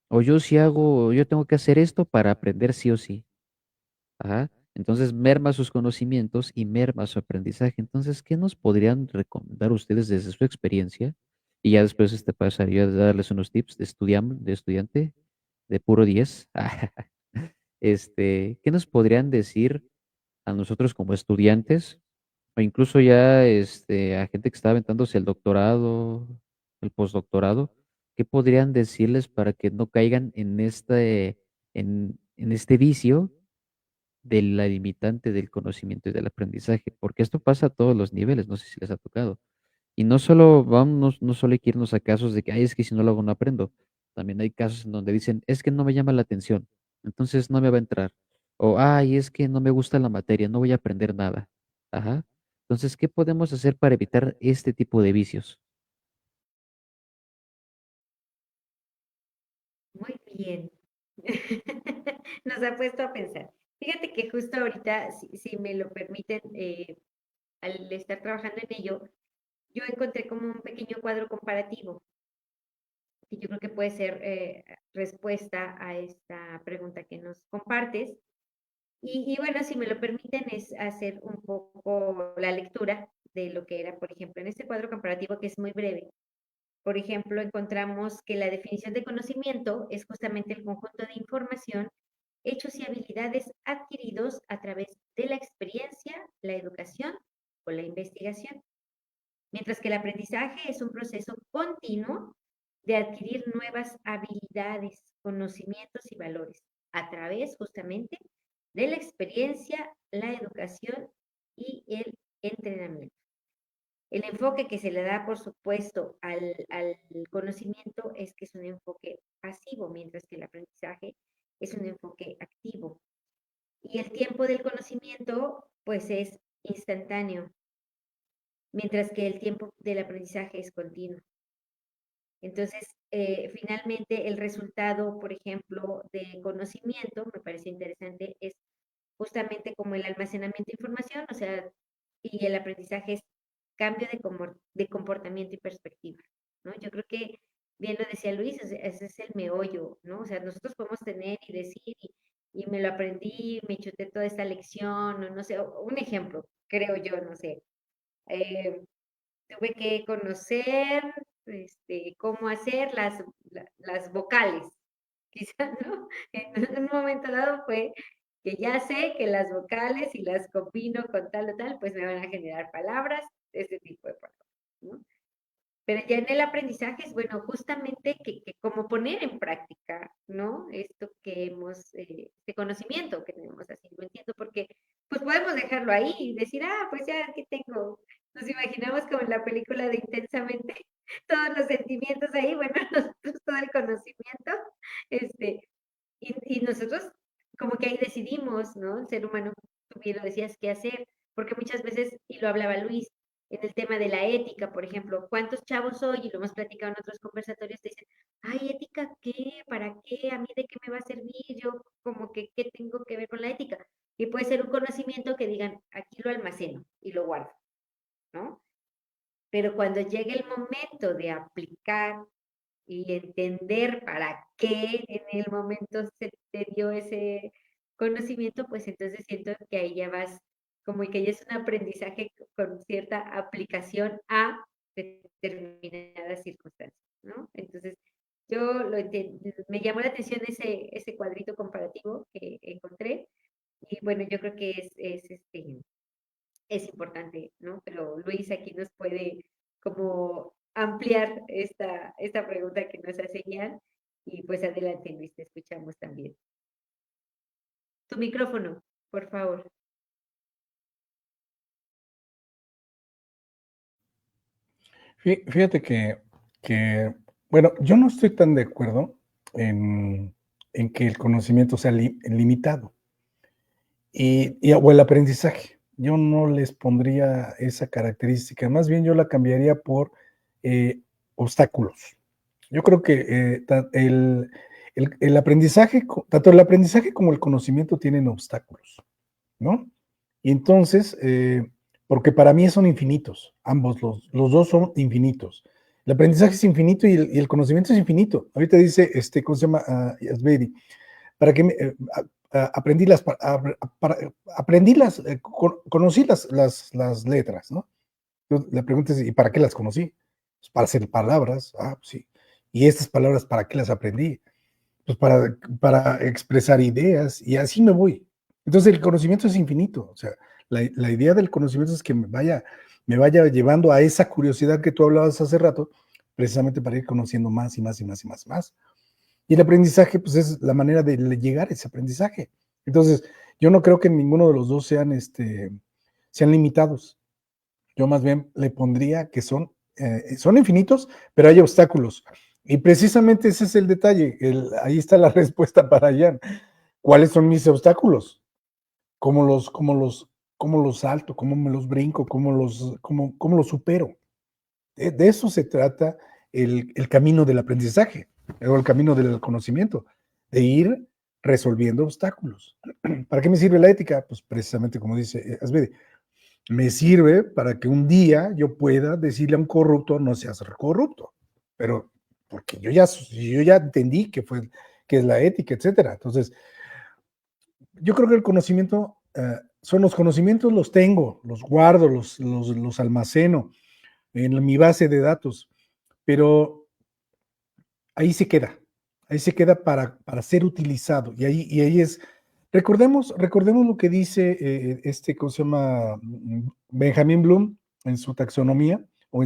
O yo tengo que hacer esto para aprender sí o sí. Ajá. Entonces merma sus conocimientos y merma su aprendizaje. Entonces, ¿qué nos podrían recomendar ustedes desde su experiencia? Y ya después pasaría a darles unos tips de estudiante de puro 10. ¿Qué nos podrían decir a nosotros como estudiantes o incluso ya a gente que está aventándose el doctorado, el postdoctorado? ¿Qué podrían decirles para que no caigan en este vicio de la limitante del conocimiento y del aprendizaje? Porque esto pasa a todos los niveles, no sé si les ha tocado. Y no solo hay que irnos a casos de que, ay, es que si no lo hago no aprendo. También hay casos en donde dicen, es que no me llama la atención, entonces no me va a entrar. O, ay, es que no me gusta la materia, no voy a aprender nada. Ajá. Entonces, ¿qué podemos hacer para evitar este tipo de vicios? Muy bien. Nos ha puesto a pensar. Fíjate que justo ahorita, si me lo permiten, al estar trabajando en ello, yo encontré como un pequeño cuadro comparativo que yo creo que puede ser respuesta a esta pregunta que nos compartes. Y bueno, si me lo permiten, es hacer un poco la lectura de lo que era, por ejemplo, en este cuadro comparativo que es muy breve. Por ejemplo, encontramos que la definición de conocimiento es justamente el conjunto de información, hechos y habilidades adquiridos a través de la experiencia, la educación o la investigación. Mientras que el aprendizaje es un proceso continuo de adquirir nuevas habilidades, conocimientos y valores a través justamente de la experiencia, la educación y el entrenamiento. El enfoque que se le da, por supuesto, al conocimiento es que es un enfoque pasivo, mientras que el aprendizaje es un enfoque activo. Y el tiempo del conocimiento, pues, es instantáneo, mientras que el tiempo del aprendizaje es continuo. Entonces, finalmente, el resultado, por ejemplo, de conocimiento, me parece interesante, es justamente como el almacenamiento de información, o sea, y el aprendizaje es cambio de comportamiento y perspectiva, ¿no? Yo creo que, bien lo decía Luis, ese es el meollo, ¿no? O sea, nosotros podemos tener y decir, y me lo aprendí, me chuté toda esta lección, o no sé, un ejemplo, creo yo, no sé. eh, Tuve que conocer cómo hacer las vocales, quizás, ¿no? En un momento dado fue que ya sé que las vocales, si las combino con tal o tal, pues me van a generar palabras, este tipo de palabras, ¿no? Pero ya en el aprendizaje es, bueno, justamente que como poner en práctica, ¿no? Esto que hemos, este conocimiento que tenemos, así lo entiendo, porque pues podemos dejarlo ahí y decir, pues ya aquí tengo, nos imaginamos como en la película de Intensamente, todos los sentimientos ahí, bueno, nosotros todo el conocimiento, este, y nosotros como que ahí decidimos, ¿no? El ser humano, tú bien lo decías, qué hacer, porque muchas veces, y lo hablaba Luis, en el tema de la ética, por ejemplo, ¿cuántos chavos hoy, y lo hemos platicado en otros conversatorios, te dicen, ay, ética, ¿qué? ¿Para qué? ¿A mí de qué me va a servir? Yo como que, ¿qué tengo que ver con la ética? Y puede ser un conocimiento que digan, aquí lo almaceno y lo guardo, ¿no? Pero cuando llegue el momento de aplicar y entender para qué en el momento se te dio ese conocimiento, pues entonces siento que ahí ya vas, como que ya es un aprendizaje con cierta aplicación a determinadas circunstancias, ¿no? Entonces, yo me llamó la atención ese cuadrito comparativo que encontré y bueno, yo creo que es importante, ¿no? Pero Luis aquí nos puede como ampliar esta pregunta que nos hace Ian. Y pues adelante, Luis, te escuchamos también. Tu micrófono, por favor. Fíjate bueno, yo no estoy tan de acuerdo en que el conocimiento sea limitado o el aprendizaje. Yo no les pondría esa característica, más bien yo la cambiaría por obstáculos. Yo creo que el aprendizaje, tanto el aprendizaje como el conocimiento tienen obstáculos, ¿no? Y entonces, porque para mí son infinitos, ambos, los dos son infinitos. El aprendizaje es infinito y el conocimiento es infinito. Ahorita dice, ¿cómo se llama? Yasbedi, para que aprendí conocí las letras, ¿no? Entonces, la pregunta es, ¿y para qué las conocí? Pues para hacer palabras, pues sí. ¿Y estas palabras para qué las aprendí? Pues para expresar ideas, y así me voy. Entonces el conocimiento es infinito, o sea, la idea del conocimiento es que me vaya llevando a esa curiosidad que tú hablabas hace rato, precisamente para ir conociendo más y más y más y más y más. Y el aprendizaje, pues es la manera de llegar a ese aprendizaje. Entonces, yo no creo que ninguno de los dos sean limitados. Yo más bien le pondría que son infinitos, pero hay obstáculos. Y precisamente ese es el detalle. Ahí está la respuesta para Jan. ¿Cuáles son mis obstáculos? ¿Cómo los salto? ¿Cómo me los brinco? ¿Cómo los supero? De eso se trata el camino del aprendizaje, o el camino del conocimiento, de ir resolviendo obstáculos. ¿Para qué me sirve la ética? Pues precisamente como dice Asbedi, me sirve para que un día yo pueda decirle a un corrupto, no seas corrupto, pero porque yo ya entendí que es la ética, etcétera. Entonces, yo creo que el conocimiento, son los conocimientos, los tengo, los guardo, los almaceno en mi base de datos, pero ahí se queda para ser utilizado, y ahí es, recordemos lo que dice ¿cómo se llama? Benjamin Bloom en su taxonomía, o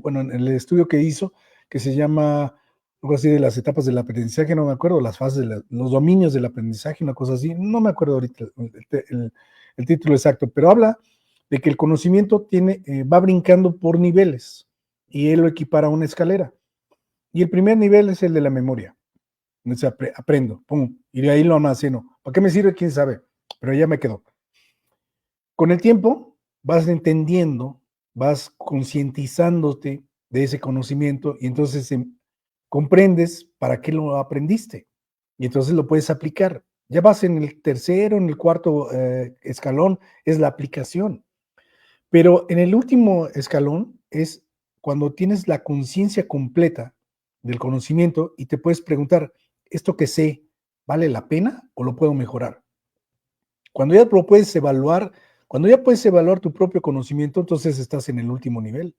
bueno, en el estudio que hizo, que se llama algo así de las etapas del aprendizaje, no me acuerdo, las fases, los dominios del aprendizaje, una cosa así, no me acuerdo ahorita el título exacto, pero habla de que el conocimiento va brincando por niveles, y él lo equipara a una escalera. Y el primer nivel es el de la memoria. Entonces aprendo, pum, y de ahí lo almaceno. ¿Para qué me sirve? ¿Quién sabe? Pero ya me quedó. Con el tiempo vas entendiendo, vas concientizándote de ese conocimiento, y entonces comprendes para qué lo aprendiste. Y entonces lo puedes aplicar. Ya vas en el tercero, en el cuarto escalón, es la aplicación. Pero en el último escalón es cuando tienes la conciencia completa del conocimiento y te puedes preguntar, ¿esto que sé vale la pena o lo puedo mejorar? Cuando ya lo puedes evaluar, cuando ya puedes evaluar tu propio conocimiento, entonces estás en el último nivel,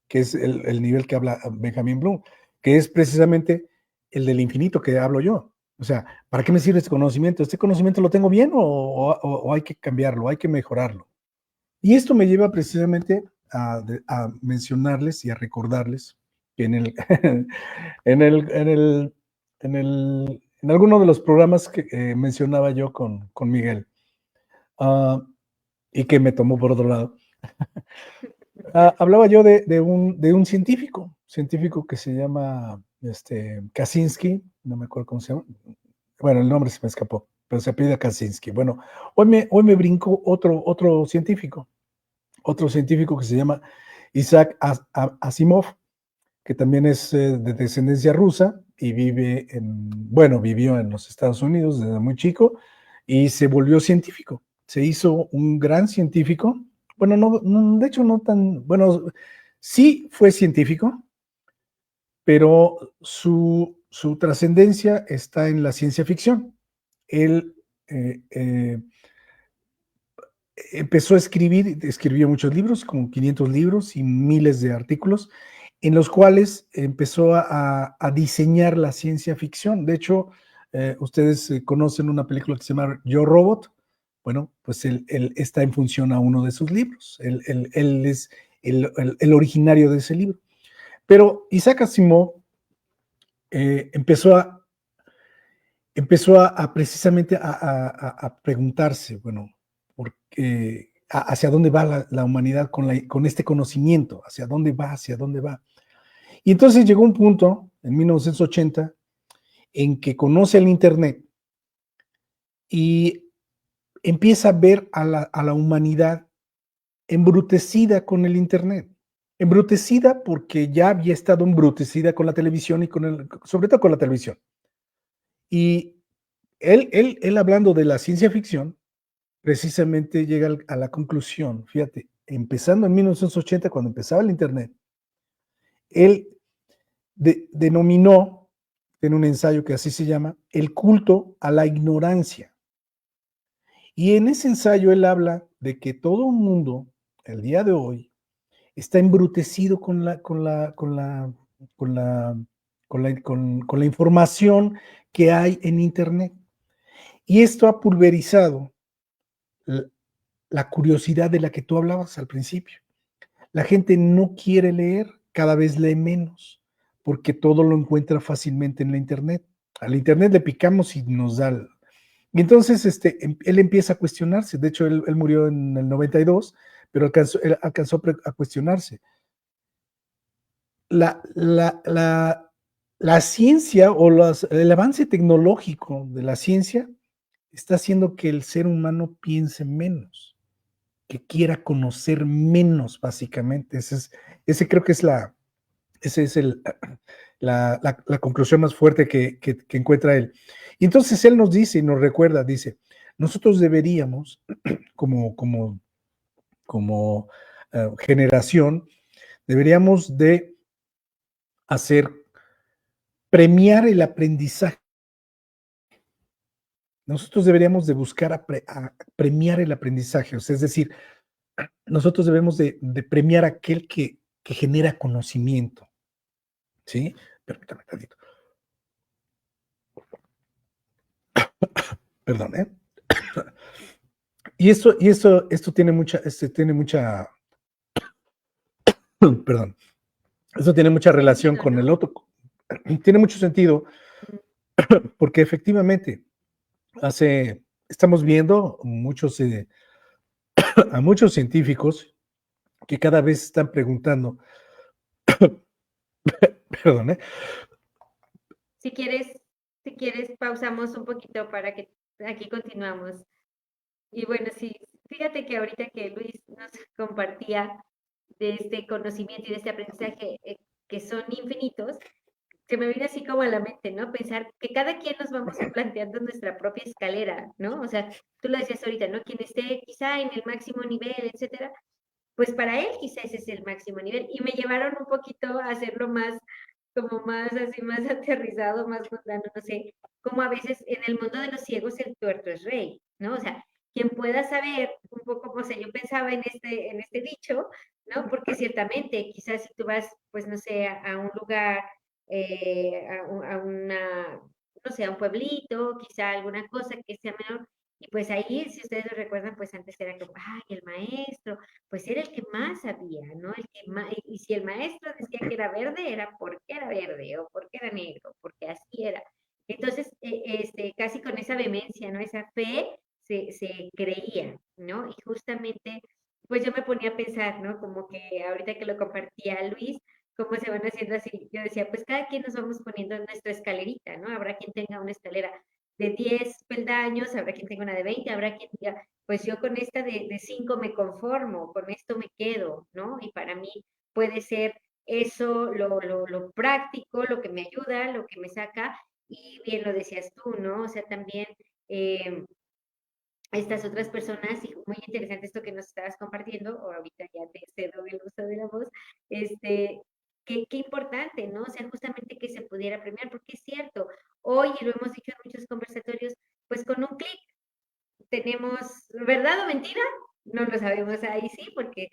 que es el nivel que habla Benjamin Bloom, que es precisamente el del infinito que hablo yo. O sea, ¿para qué me sirve este conocimiento? ¿Este conocimiento lo tengo bien o hay que cambiarlo, hay que mejorarlo? Y esto me lleva precisamente a mencionarles y a recordarles que en el, en el, en el, en alguno de los programas que mencionaba yo con Miguel, y que me tomó por otro lado, hablaba yo de un científico que se llama Kaczynski, no me acuerdo cómo se llama, bueno, el nombre se me escapó, pero se apellida Kaczynski. Bueno, hoy me brincó otro científico que se llama Isaac Asimov, que también es de descendencia rusa y vivió en los Estados Unidos desde muy chico y se volvió científico. Se hizo un gran científico. Bueno, de hecho no tan, bueno, sí fue científico, pero su trascendencia está en la ciencia ficción. Él empezó a escribió muchos libros, como 500 libros y miles de artículos, en los cuales empezó a diseñar la ciencia ficción. De hecho, ustedes conocen una película que se llama Yo Robot. Bueno, pues él está en función a uno de sus libros. Él es el originario de ese libro. Pero Isaac Asimov empezó precisamente a preguntarse, bueno, hacia dónde va la humanidad con este conocimiento, hacia dónde va. Y entonces llegó un punto, en 1980, en que conoce el Internet y empieza a ver a la humanidad embrutecida con el Internet. Embrutecida porque ya había estado embrutecida con la televisión y sobre todo con la televisión. Y él hablando de la ciencia ficción, precisamente llega a la conclusión, fíjate, empezando en 1980, cuando empezaba el Internet, él denominó, en un ensayo que así se llama, el culto a la ignorancia. Y en ese ensayo él habla de que todo el mundo, el día de hoy, está embrutecido con la información que hay en Internet. Y esto ha pulverizado la curiosidad de la que tú hablabas al principio. La gente no quiere leer, cada vez lee menos, porque todo lo encuentra fácilmente en la Internet. Al Internet le picamos y nos da. Y entonces él empieza a cuestionarse. De hecho, él murió en el 92, pero él alcanzó a cuestionarse. La ciencia o el avance tecnológico de la ciencia está haciendo que el ser humano piense menos, que quiera conocer menos, básicamente. Ese creo que es la conclusión más fuerte que encuentra él. Y entonces él nos dice y nos recuerda, dice, nosotros deberíamos, como generación, deberíamos de premiar el aprendizaje. Nosotros deberíamos de buscar a premiar el aprendizaje, o sea, es decir, nosotros debemos de premiar a aquel que genera conocimiento, ¿sí? Permítame tantito. Perdón, ¿eh? Y esto tiene mucha, perdón, esto tiene mucha relación con el otro, tiene mucho sentido, porque efectivamente estamos viendo a muchos científicos que cada vez están preguntando, perdón, ¿eh? Si quieres, pausamos un poquito para que aquí continuamos. Y bueno, sí, fíjate que ahorita que Luis nos compartía de este conocimiento y de este aprendizaje que son infinitos, se me viene así como a la mente, ¿no? Pensar que cada quien nos vamos planteando nuestra propia escalera, ¿no? O sea, tú lo decías ahorita, ¿no? Quien esté quizá en el máximo nivel, etcétera, pues para él quizá ese es el máximo nivel. Y me llevaron un poquito a hacerlo más, como más así, más aterrizado, más mundano, no sé, como a veces en el mundo de los ciegos el tuerto es rey, ¿no? O sea, quien pueda saber un poco, o sea, yo pensaba en este dicho, ¿no? Porque ciertamente, quizás si tú vas, pues no sé, a un lugar, a una, no sé, a un pueblito, quizá alguna cosa que sea menor, Y pues ahí, si ustedes lo recuerdan, pues antes era como, ay, el maestro, pues era el que más sabía, ¿no? El que más, y si el maestro decía que era verde, era porque era verde, o porque era negro, porque así era. Entonces, casi con esa vehemencia, ¿no? Esa fe se creía, ¿no? Y justamente, pues yo me ponía a pensar, ¿no? Como que ahorita que lo compartía Luis, cómo se van haciendo así. Yo decía, pues cada quien nos vamos poniendo en nuestra escalerita, ¿no? Habrá quien tenga una escalera de 10 peldaños, habrá quien tenga una de 20, habrá quien diga, pues yo con esta de 5 me conformo, con esto me quedo, ¿no? Y para mí puede ser eso lo práctico, lo que me ayuda, lo que me saca, y bien lo decías tú, ¿no? O sea, también estas otras personas, y muy interesante esto que nos estabas compartiendo, o ahorita ya te cedo el uso de la voz, qué importante, ¿no? O sea, justamente que se pudiera premiar, porque es cierto, hoy, y lo hemos dicho en muchos conversatorios, pues con un clic tenemos, ¿verdad o mentira? No lo sabemos ahí sí, porque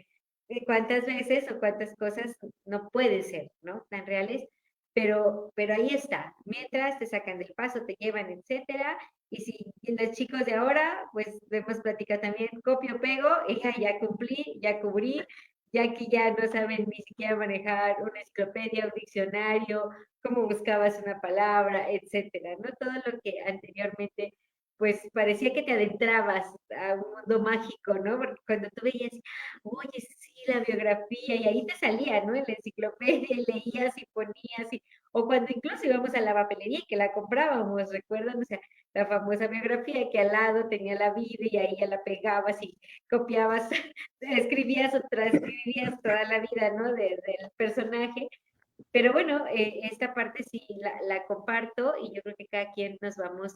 cuántas veces o cuántas cosas no pueden ser, ¿no? Tan reales, pero ahí está. Mientras te sacan del paso, te llevan, etcétera. Y si y los chicos de ahora, pues hemos platicado también, copio, pego, y ya cumplí, ya cubrí, ya que ya no saben ni siquiera manejar una enciclopedia, un diccionario, cómo buscabas una palabra, etcétera, ¿no? Todo lo que anteriormente pues parecía que te adentrabas a un mundo mágico, ¿no? Porque cuando tú veías, oye, sí, la biografía, y ahí te salía, ¿no? En la enciclopedia, y leías y ponías, o cuando incluso íbamos a la papelería y que la comprábamos, ¿recuerdan? O sea, la famosa biografía que al lado tenía la vida y ahí ya la pegabas y copiabas, escribías o transcribías toda la vida, ¿no? Del personaje. Pero bueno, esta parte sí la comparto y yo creo que cada quien nos vamos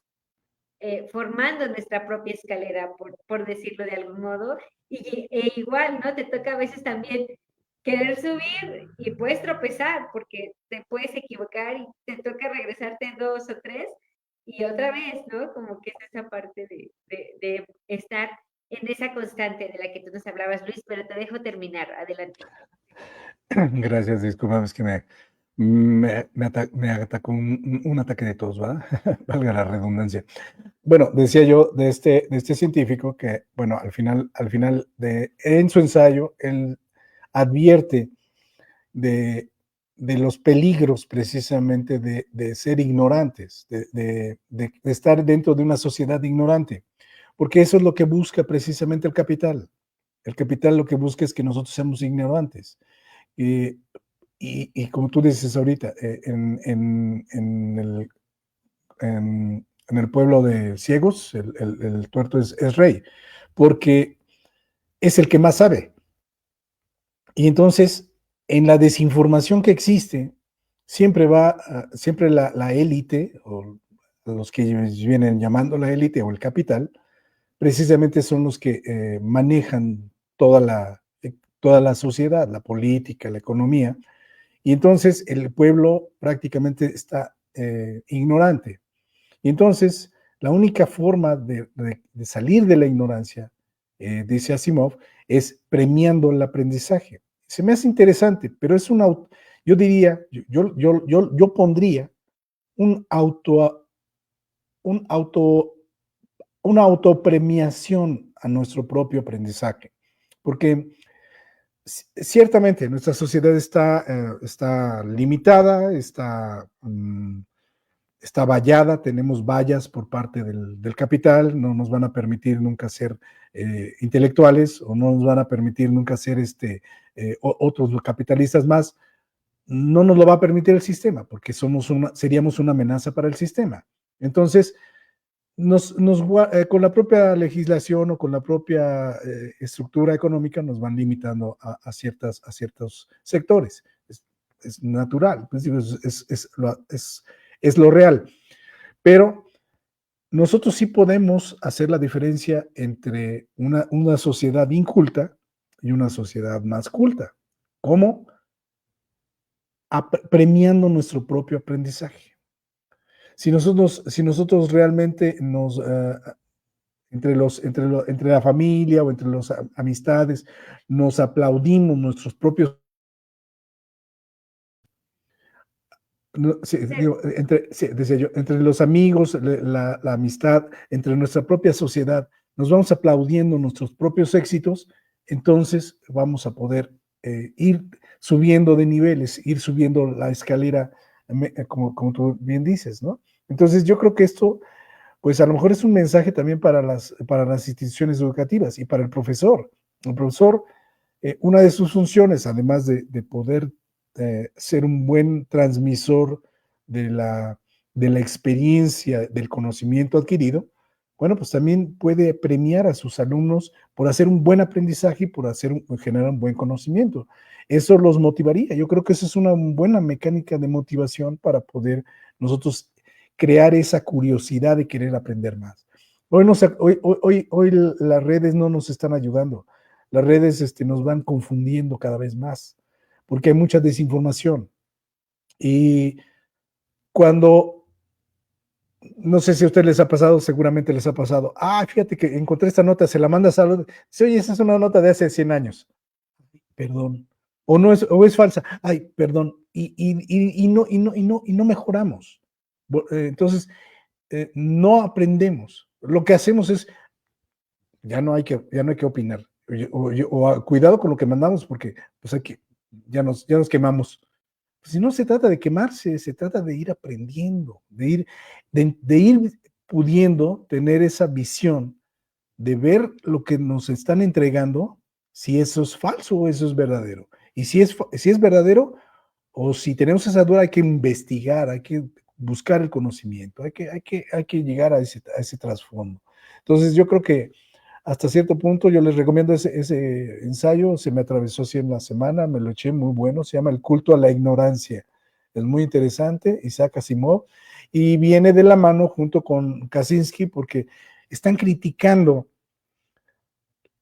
formando nuestra propia escalera, por decirlo de algún modo, igual, ¿no? Te toca a veces también querer subir y puedes tropezar porque te puedes equivocar y te toca regresarte 2 o 3 y otra vez, ¿no? Como que es esa parte de estar en esa constante de la que tú nos hablabas, Luis, pero te dejo terminar. Adelante. Gracias, disculpa, es que me atacó un ataque de tos, ¿verdad? Valga la redundancia. Bueno, decía yo de este científico que, bueno, al final en su ensayo, él advierte de los peligros precisamente de ser ignorantes, de estar dentro de una sociedad ignorante, porque eso es lo que busca precisamente el capital. El capital lo que busca es que nosotros seamos ignorantes. Y como tú dices ahorita, en el pueblo de ciegos, el tuerto es rey, porque es el que más sabe. Y entonces, en la desinformación que existe, siempre la élite, o los que vienen llamando la élite o el capital, precisamente son los que manejan toda la sociedad, la política, la economía, y entonces el pueblo prácticamente está ignorante. Y entonces, la única forma de salir de la ignorancia, dice Asimov, es premiando el aprendizaje. Se me hace interesante, pero yo diría, yo pondría un auto, un auto, una autopremiación a nuestro propio aprendizaje, porque ciertamente nuestra sociedad está limitada, está vallada, tenemos vallas por parte del capital, no nos van a permitir nunca ser intelectuales o no nos van a permitir nunca ser otros capitalistas más. No nos lo va a permitir el sistema porque seríamos una amenaza para el sistema. Entonces, con la propia legislación o con la propia estructura económica nos van limitando a ciertos sectores. Es natural, pues digo, es lo real. Pero nosotros sí podemos hacer la diferencia entre una sociedad inculta y una sociedad más culta. ¿Cómo? Premiando nuestro propio aprendizaje. Si nosotros realmente entre la familia o entre las amistades, nos aplaudimos nuestros propios, No, sí, digo, sí, decía yo, entre los amigos, la amistad, entre nuestra propia sociedad, nos vamos aplaudiendo nuestros propios éxitos, entonces vamos a poder ir subiendo de niveles, ir subiendo la escalera, como tú bien dices, ¿no? Entonces yo creo que esto, pues a lo mejor es un mensaje también para las instituciones educativas y para el profesor. El profesor, una de sus funciones, además de poder ser un buen transmisor de de la experiencia, del conocimiento adquirido, bueno, pues también puede premiar a sus alumnos por hacer un buen aprendizaje y por generar un buen conocimiento. Eso los motivaría. Yo creo que esa es una buena mecánica de motivación para poder nosotros crear esa curiosidad de querer aprender más. Hoy las redes no nos están ayudando. Las redes nos van confundiendo cada vez más, porque hay mucha desinformación. Y cuando, no sé si a ustedes les ha pasado, seguramente les ha pasado, fíjate que encontré esta nota, se la mandas a los, dice, oye, esa es una nota de hace 100 años. Perdón. O es falsa. Ay, perdón. Y no mejoramos. Entonces, no aprendemos. Lo que hacemos es, ya no hay que opinar. Cuidado con lo que mandamos, porque pues ya nos quemamos. Pues, si no se trata de quemarse, se trata de ir aprendiendo, de ir pudiendo tener esa visión, de ver lo que nos están entregando, si eso es falso o eso es verdadero. Y si es verdadero, o si tenemos esa duda, hay que investigar, hay que buscar el conocimiento, hay que llegar a a ese trasfondo. Entonces, yo creo que hasta cierto punto yo les recomiendo ese ensayo, se me atravesó así en la semana, me lo eché muy bueno, se llama El culto a la ignorancia. Es muy interesante, Isaac Asimov, y viene de la mano junto con Kaczynski porque están criticando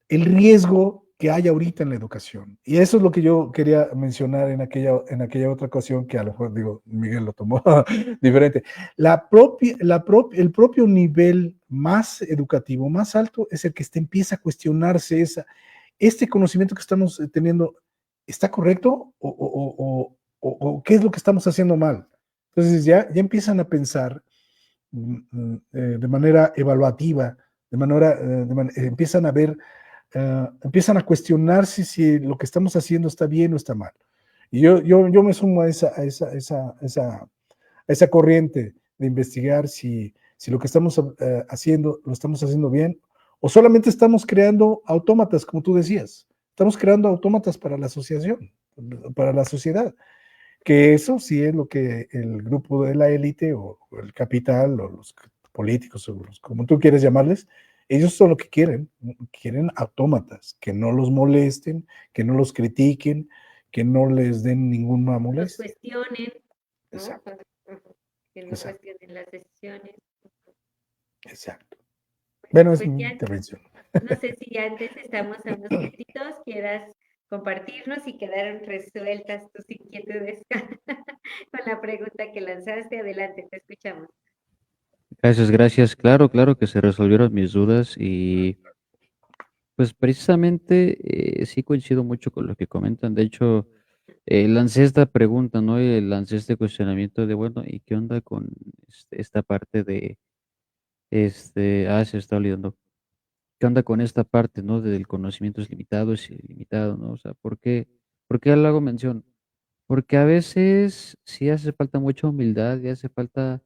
el riesgo que hay ahorita en la educación. Y eso es lo que yo quería mencionar en aquella otra ocasión, que a lo mejor, digo, Miguel lo tomó diferente. El propio nivel más educativo, más alto, es el que empieza a cuestionarse este conocimiento que estamos teniendo, ¿está correcto o qué es lo que estamos haciendo mal? Entonces ya empiezan a pensar de manera evaluativa, empiezan a ver, empiezan a cuestionarse si lo que estamos haciendo está bien o está mal. Y yo me sumo a esa corriente de investigar si lo que estamos haciendo lo estamos haciendo bien o solamente estamos creando autómatas, como tú decías. Estamos creando autómatas para la asociación, para la sociedad, que eso sí es lo que el grupo de la élite o el capital o los políticos o como tú quieres llamarles, ellos son lo que quieren autómatas, que no los molesten, que no los critiquen, que no les den ninguna molestia. Los cuestionen, ¿no? Exacto. Que no cuestionen las decisiones. Exacto. Bueno, Pues es mi ya, intervención. no sé si antes estamos a unos minutitos, quieras compartirnos y quedaron resueltas tus inquietudes con la pregunta que lanzaste. Adelante, te escuchamos. Gracias. Claro, claro que se resolvieron mis dudas y pues precisamente sí coincido mucho con lo que comentan. De hecho, lancé esta pregunta, ¿no? Y lancé este cuestionamiento de, bueno, ¿y qué onda con esta parte de, se está olvidando? ¿Qué onda con esta parte, ¿no? Del conocimiento es limitado, es ilimitado, ¿no? O sea, por qué le hago mención? Porque a veces sí hace falta mucha humildad y hace falta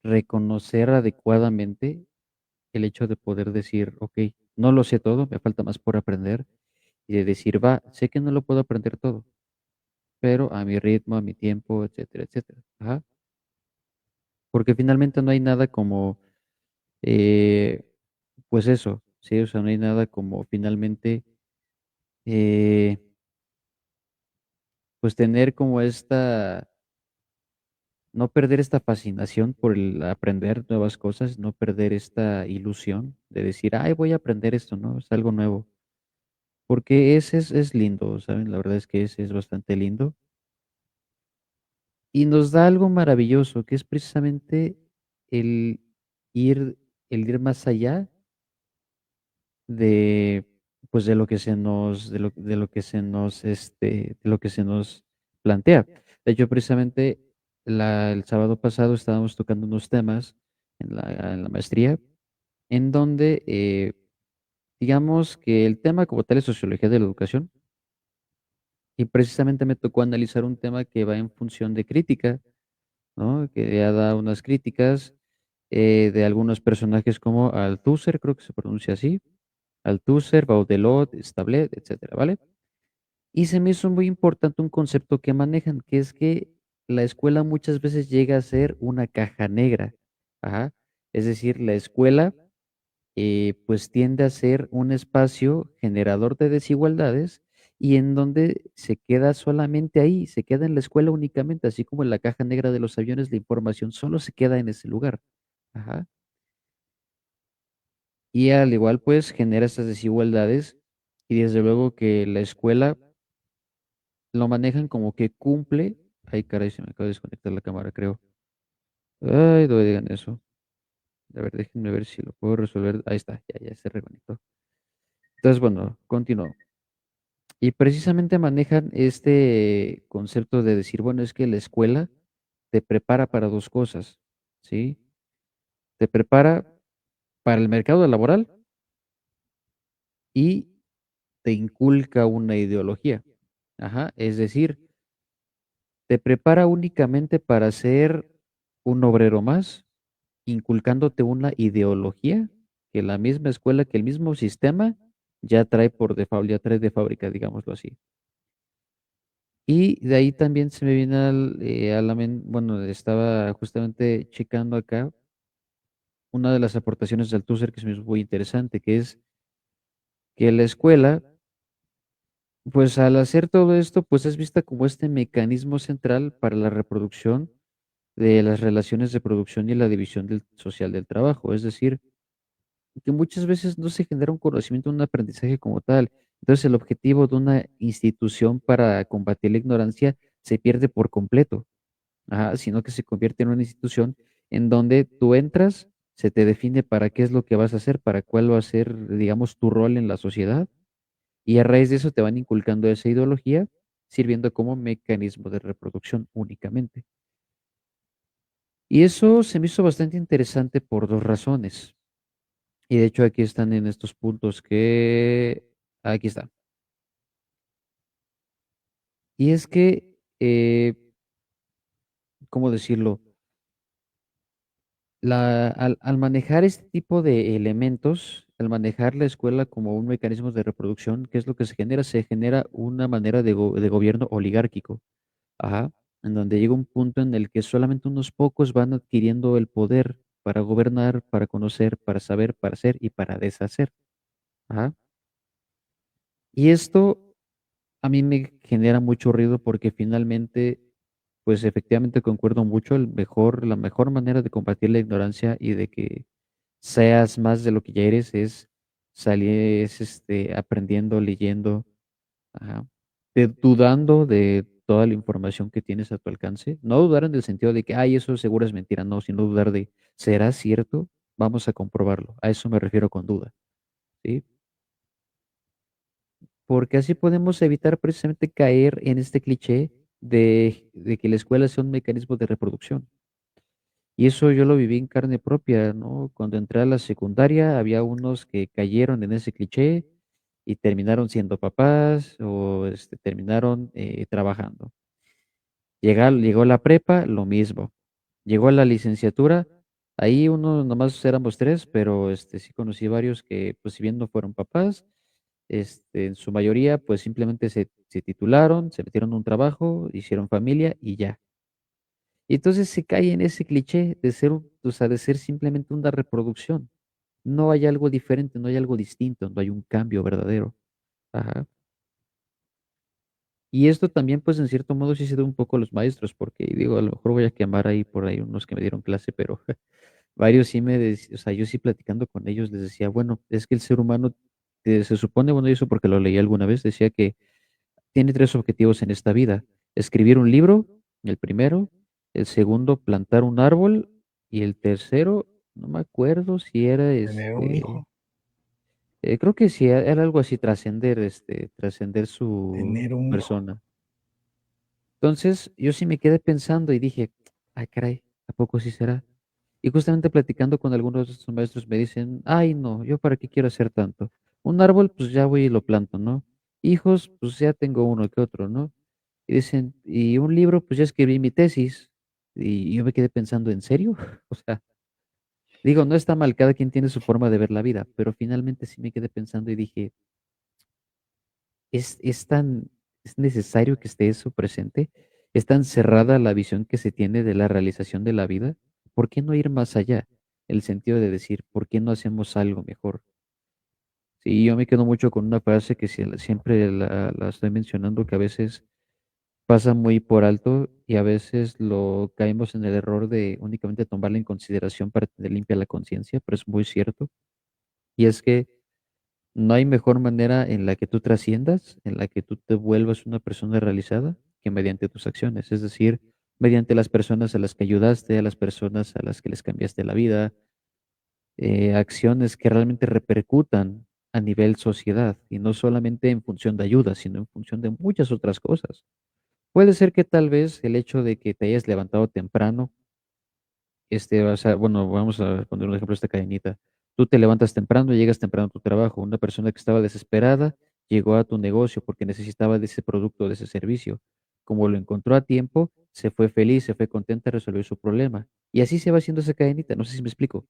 reconocer adecuadamente el hecho de poder decir, ok, no lo sé todo, me falta más por aprender, y de decir, va, sé que no lo puedo aprender todo, pero a mi ritmo, a mi tiempo, etcétera, etcétera. Ajá. Porque finalmente no hay nada como, eh, pues eso, sí, o sea, no hay nada como finalmente, eh, pues tener como no perder esta fascinación por el aprender nuevas cosas, no perder esta ilusión de decir, ay, voy a aprender esto, ¿no? Es algo nuevo. Porque ese es lindo, ¿saben? La verdad es que ese es bastante lindo. Y nos da algo maravilloso, que es precisamente el ir, el ir más allá de, pues de lo que de lo que se nos plantea. De hecho, precisamente el sábado pasado estábamos tocando unos temas en la maestría, en donde, digamos que el tema como tal es sociología de la educación, y precisamente me tocó analizar un tema que va en función de crítica, ¿no? Que ya da unas críticas de algunos personajes como Althusser, creo que se pronuncia así, Althusser, Baudelot, Stablet, etcétera, ¿vale? Y se me hizo muy importante un concepto que manejan, que es que la escuela muchas veces llega a ser una caja negra. Ajá. Es decir, la escuela pues tiende a ser un espacio generador de desigualdades y en donde se queda solamente ahí, se queda en la escuela únicamente, así como en la caja negra de los aviones, la información solo se queda en ese lugar. Ajá. Y al igual, pues genera esas desigualdades y desde luego que la escuela lo manejan como que cumple. Ay, caray, se me acaba de desconectar la cámara, creo. Ay, no digan eso. A ver, déjenme ver si lo puedo resolver. Ahí está, ya se reconectó. Entonces, bueno, continúo. Y precisamente manejan este concepto de decir, bueno, es que la escuela te prepara para dos cosas, ¿sí? Te prepara para el mercado laboral y te inculca una ideología. Ajá, es decir, te prepara únicamente para ser un obrero más, inculcándote una ideología que la misma escuela, que el mismo sistema ya trae por default, ya trae de fábrica, digámoslo así. Y de ahí también se me viene a la mente, bueno, estaba justamente checando acá una de las aportaciones del Althusser que se me hizo muy interesante, que es que la escuela, pues al hacer todo esto, pues es vista como este mecanismo central para la reproducción de las relaciones de producción y la división social del trabajo. Es decir, que muchas veces no se genera un conocimiento, un aprendizaje como tal. Entonces, el objetivo de una institución para combatir la ignorancia se pierde por completo. Ajá, sino que se convierte en una institución en donde tú entras, se te define para qué es lo que vas a hacer, para cuál va a ser, digamos, tu rol en la sociedad, y a raíz de eso te van inculcando esa ideología, sirviendo como mecanismo de reproducción únicamente. Y eso se me hizo bastante interesante por dos razones. Y de hecho aquí están en estos puntos que... Aquí está. Y es que, ¿cómo decirlo? Al manejar este tipo de elementos, al manejar la escuela como un mecanismo de reproducción, ¿qué es lo que se genera? Se genera una manera de gobierno oligárquico, ajá, en donde llega un punto en el que solamente unos pocos van adquiriendo el poder para gobernar, para conocer, para saber, para hacer y para deshacer, ajá. Y esto a mí me genera mucho ruido porque finalmente, pues efectivamente concuerdo mucho, la mejor manera de combatir la ignorancia y de que seas más de lo que ya eres es salir, aprendiendo, leyendo, ajá, dudando de toda la información que tienes a tu alcance. No dudar en el sentido de que, ay, eso seguro es mentira, no, sino dudar de, ¿será cierto? Vamos a comprobarlo. A eso me refiero con duda, ¿sí? Porque así podemos evitar precisamente caer en este cliché de que la escuela sea un mecanismo de reproducción. Y eso yo lo viví en carne propia, ¿no? Cuando entré a la secundaria había unos que cayeron en ese cliché y terminaron siendo papás o terminaron trabajando. Llegó la prepa, lo mismo. Llegó a la licenciatura, ahí uno nomás éramos tres, pero sí conocí varios que, pues si bien no fueron papás, en su mayoría, pues simplemente se titularon, se metieron a un trabajo, hicieron familia y ya. Y entonces se cae en ese cliché de ser, o sea, de ser simplemente una reproducción. No hay algo diferente, no hay algo distinto, no hay un cambio verdadero. Ajá. Y esto también, pues, en cierto modo sí se da un poco a los maestros, porque digo, a lo mejor voy a quemar ahí por ahí unos que me dieron clase, pero varios sí o sea, yo sí platicando con ellos les decía, bueno, es que el ser humano se supone, bueno, y eso porque lo leí alguna vez, decía que tiene tres objetivos en esta vida. Escribir un libro, el primero, el segundo, plantar un árbol, y el tercero, no me acuerdo si era Tener un hijo, creo que sí, era algo así, trascender, trascender su tener un hijo. persona. Entonces, yo sí me quedé pensando y dije, ay, caray, ¿a poco sí será? Y justamente platicando con algunos de estos maestros me dicen, ay, no, yo para qué quiero hacer tanto. Un árbol, pues ya voy y lo planto, ¿no? Hijos, pues ya tengo uno que otro, ¿no? Y dicen, y un libro, pues ya escribí mi tesis. Y yo me quedé pensando, ¿en serio? O sea, digo, no está mal, cada quien tiene su forma de ver la vida, pero finalmente sí me quedé pensando y dije, es tan, es necesario que esté eso presente, es tan cerrada la visión que se tiene de la realización de la vida, ¿por qué no ir más allá? El sentido de decir, ¿por qué no hacemos algo mejor? Sí, yo me quedo mucho con una frase que siempre la estoy mencionando, que a veces pasa muy por alto y a veces lo caemos en el error de únicamente tomarla en consideración para tener limpia la conciencia, pero es muy cierto. Y es que no hay mejor manera en la que tú trasciendas, en la que tú te vuelvas una persona realizada, que mediante tus acciones, es decir, mediante las personas a las que ayudaste, a las personas a las que les cambiaste la vida, acciones que realmente repercutan a nivel sociedad y no solamente en función de ayuda, sino en función de muchas otras cosas. Puede ser que tal vez el hecho de que te hayas levantado temprano, o sea, bueno, vamos a poner un ejemplo de esta cadenita. Tú te levantas temprano, llegas temprano a tu trabajo. Una persona que estaba desesperada llegó a tu negocio porque necesitaba de ese producto, de ese servicio. Como lo encontró a tiempo, se fue feliz, se fue contenta, resolvió su problema. Y así se va haciendo esa cadenita. No sé si me explico.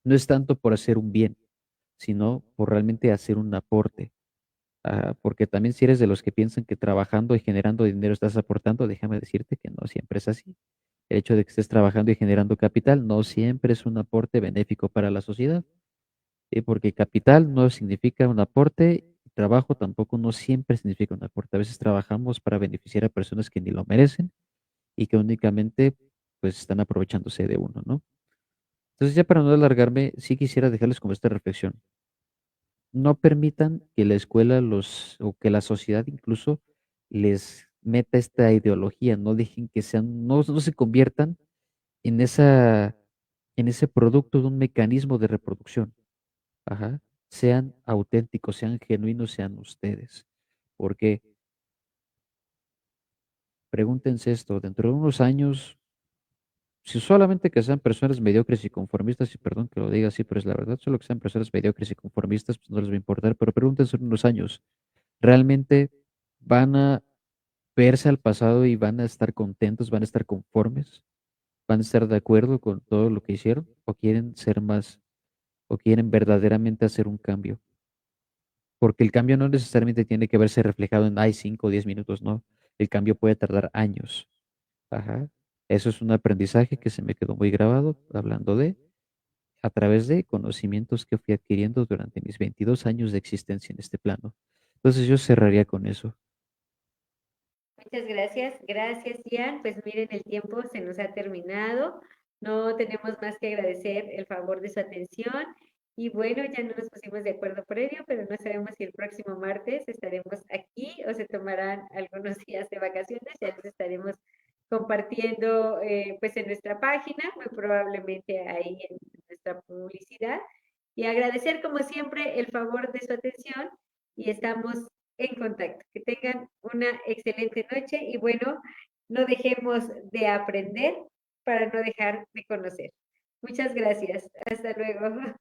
No es tanto por hacer un bien, sino por realmente hacer un aporte. Porque también si eres de los que piensan que trabajando y generando dinero estás aportando, déjame decirte que no siempre es así. El hecho de que estés trabajando y generando capital no siempre es un aporte benéfico para la sociedad, porque capital no significa un aporte, y trabajo tampoco no siempre significa un aporte. A veces trabajamos para beneficiar a personas que ni lo merecen y que únicamente pues están aprovechándose de uno, ¿no? Entonces ya para no alargarme, sí quisiera dejarles como esta reflexión. No permitan que la escuela o que la sociedad incluso les meta esta ideología, no dejen que sean, no se conviertan en en ese producto de un mecanismo de reproducción. Ajá. Sean auténticos, sean genuinos, sean ustedes. Porque pregúntense esto, dentro de unos años, si solamente que sean personas mediocres y conformistas, y perdón que lo diga así, pero es la verdad, solo que sean personas mediocres y conformistas, pues no les va a importar, pero pregúntense en unos años, ¿realmente van a verse al pasado y van a estar contentos, van a estar conformes, van a estar de acuerdo con todo lo que hicieron o quieren ser más o quieren verdaderamente hacer un cambio? Porque el cambio no necesariamente tiene que verse reflejado en, ay, 5 o 10 minutos, no. El cambio puede tardar años. Ajá. Eso es un aprendizaje que se me quedó muy grabado hablando a través de conocimientos que fui adquiriendo durante mis 22 años de existencia en este plano. Entonces yo cerraría con eso. Muchas gracias. Gracias, Ian. Pues miren, el tiempo se nos ha terminado. No tenemos más que agradecer el favor de su atención. Y bueno, ya no nos pusimos de acuerdo por ello, pero no sabemos si el próximo martes estaremos aquí o se tomarán algunos días de vacaciones. Ya les estaremos compartiendo pues en nuestra página, muy probablemente ahí en nuestra publicidad. Y agradecer como siempre el favor de su atención y estamos en contacto. Que tengan una excelente noche y bueno, no dejemos de aprender para no dejar de conocer. Muchas gracias. Hasta luego.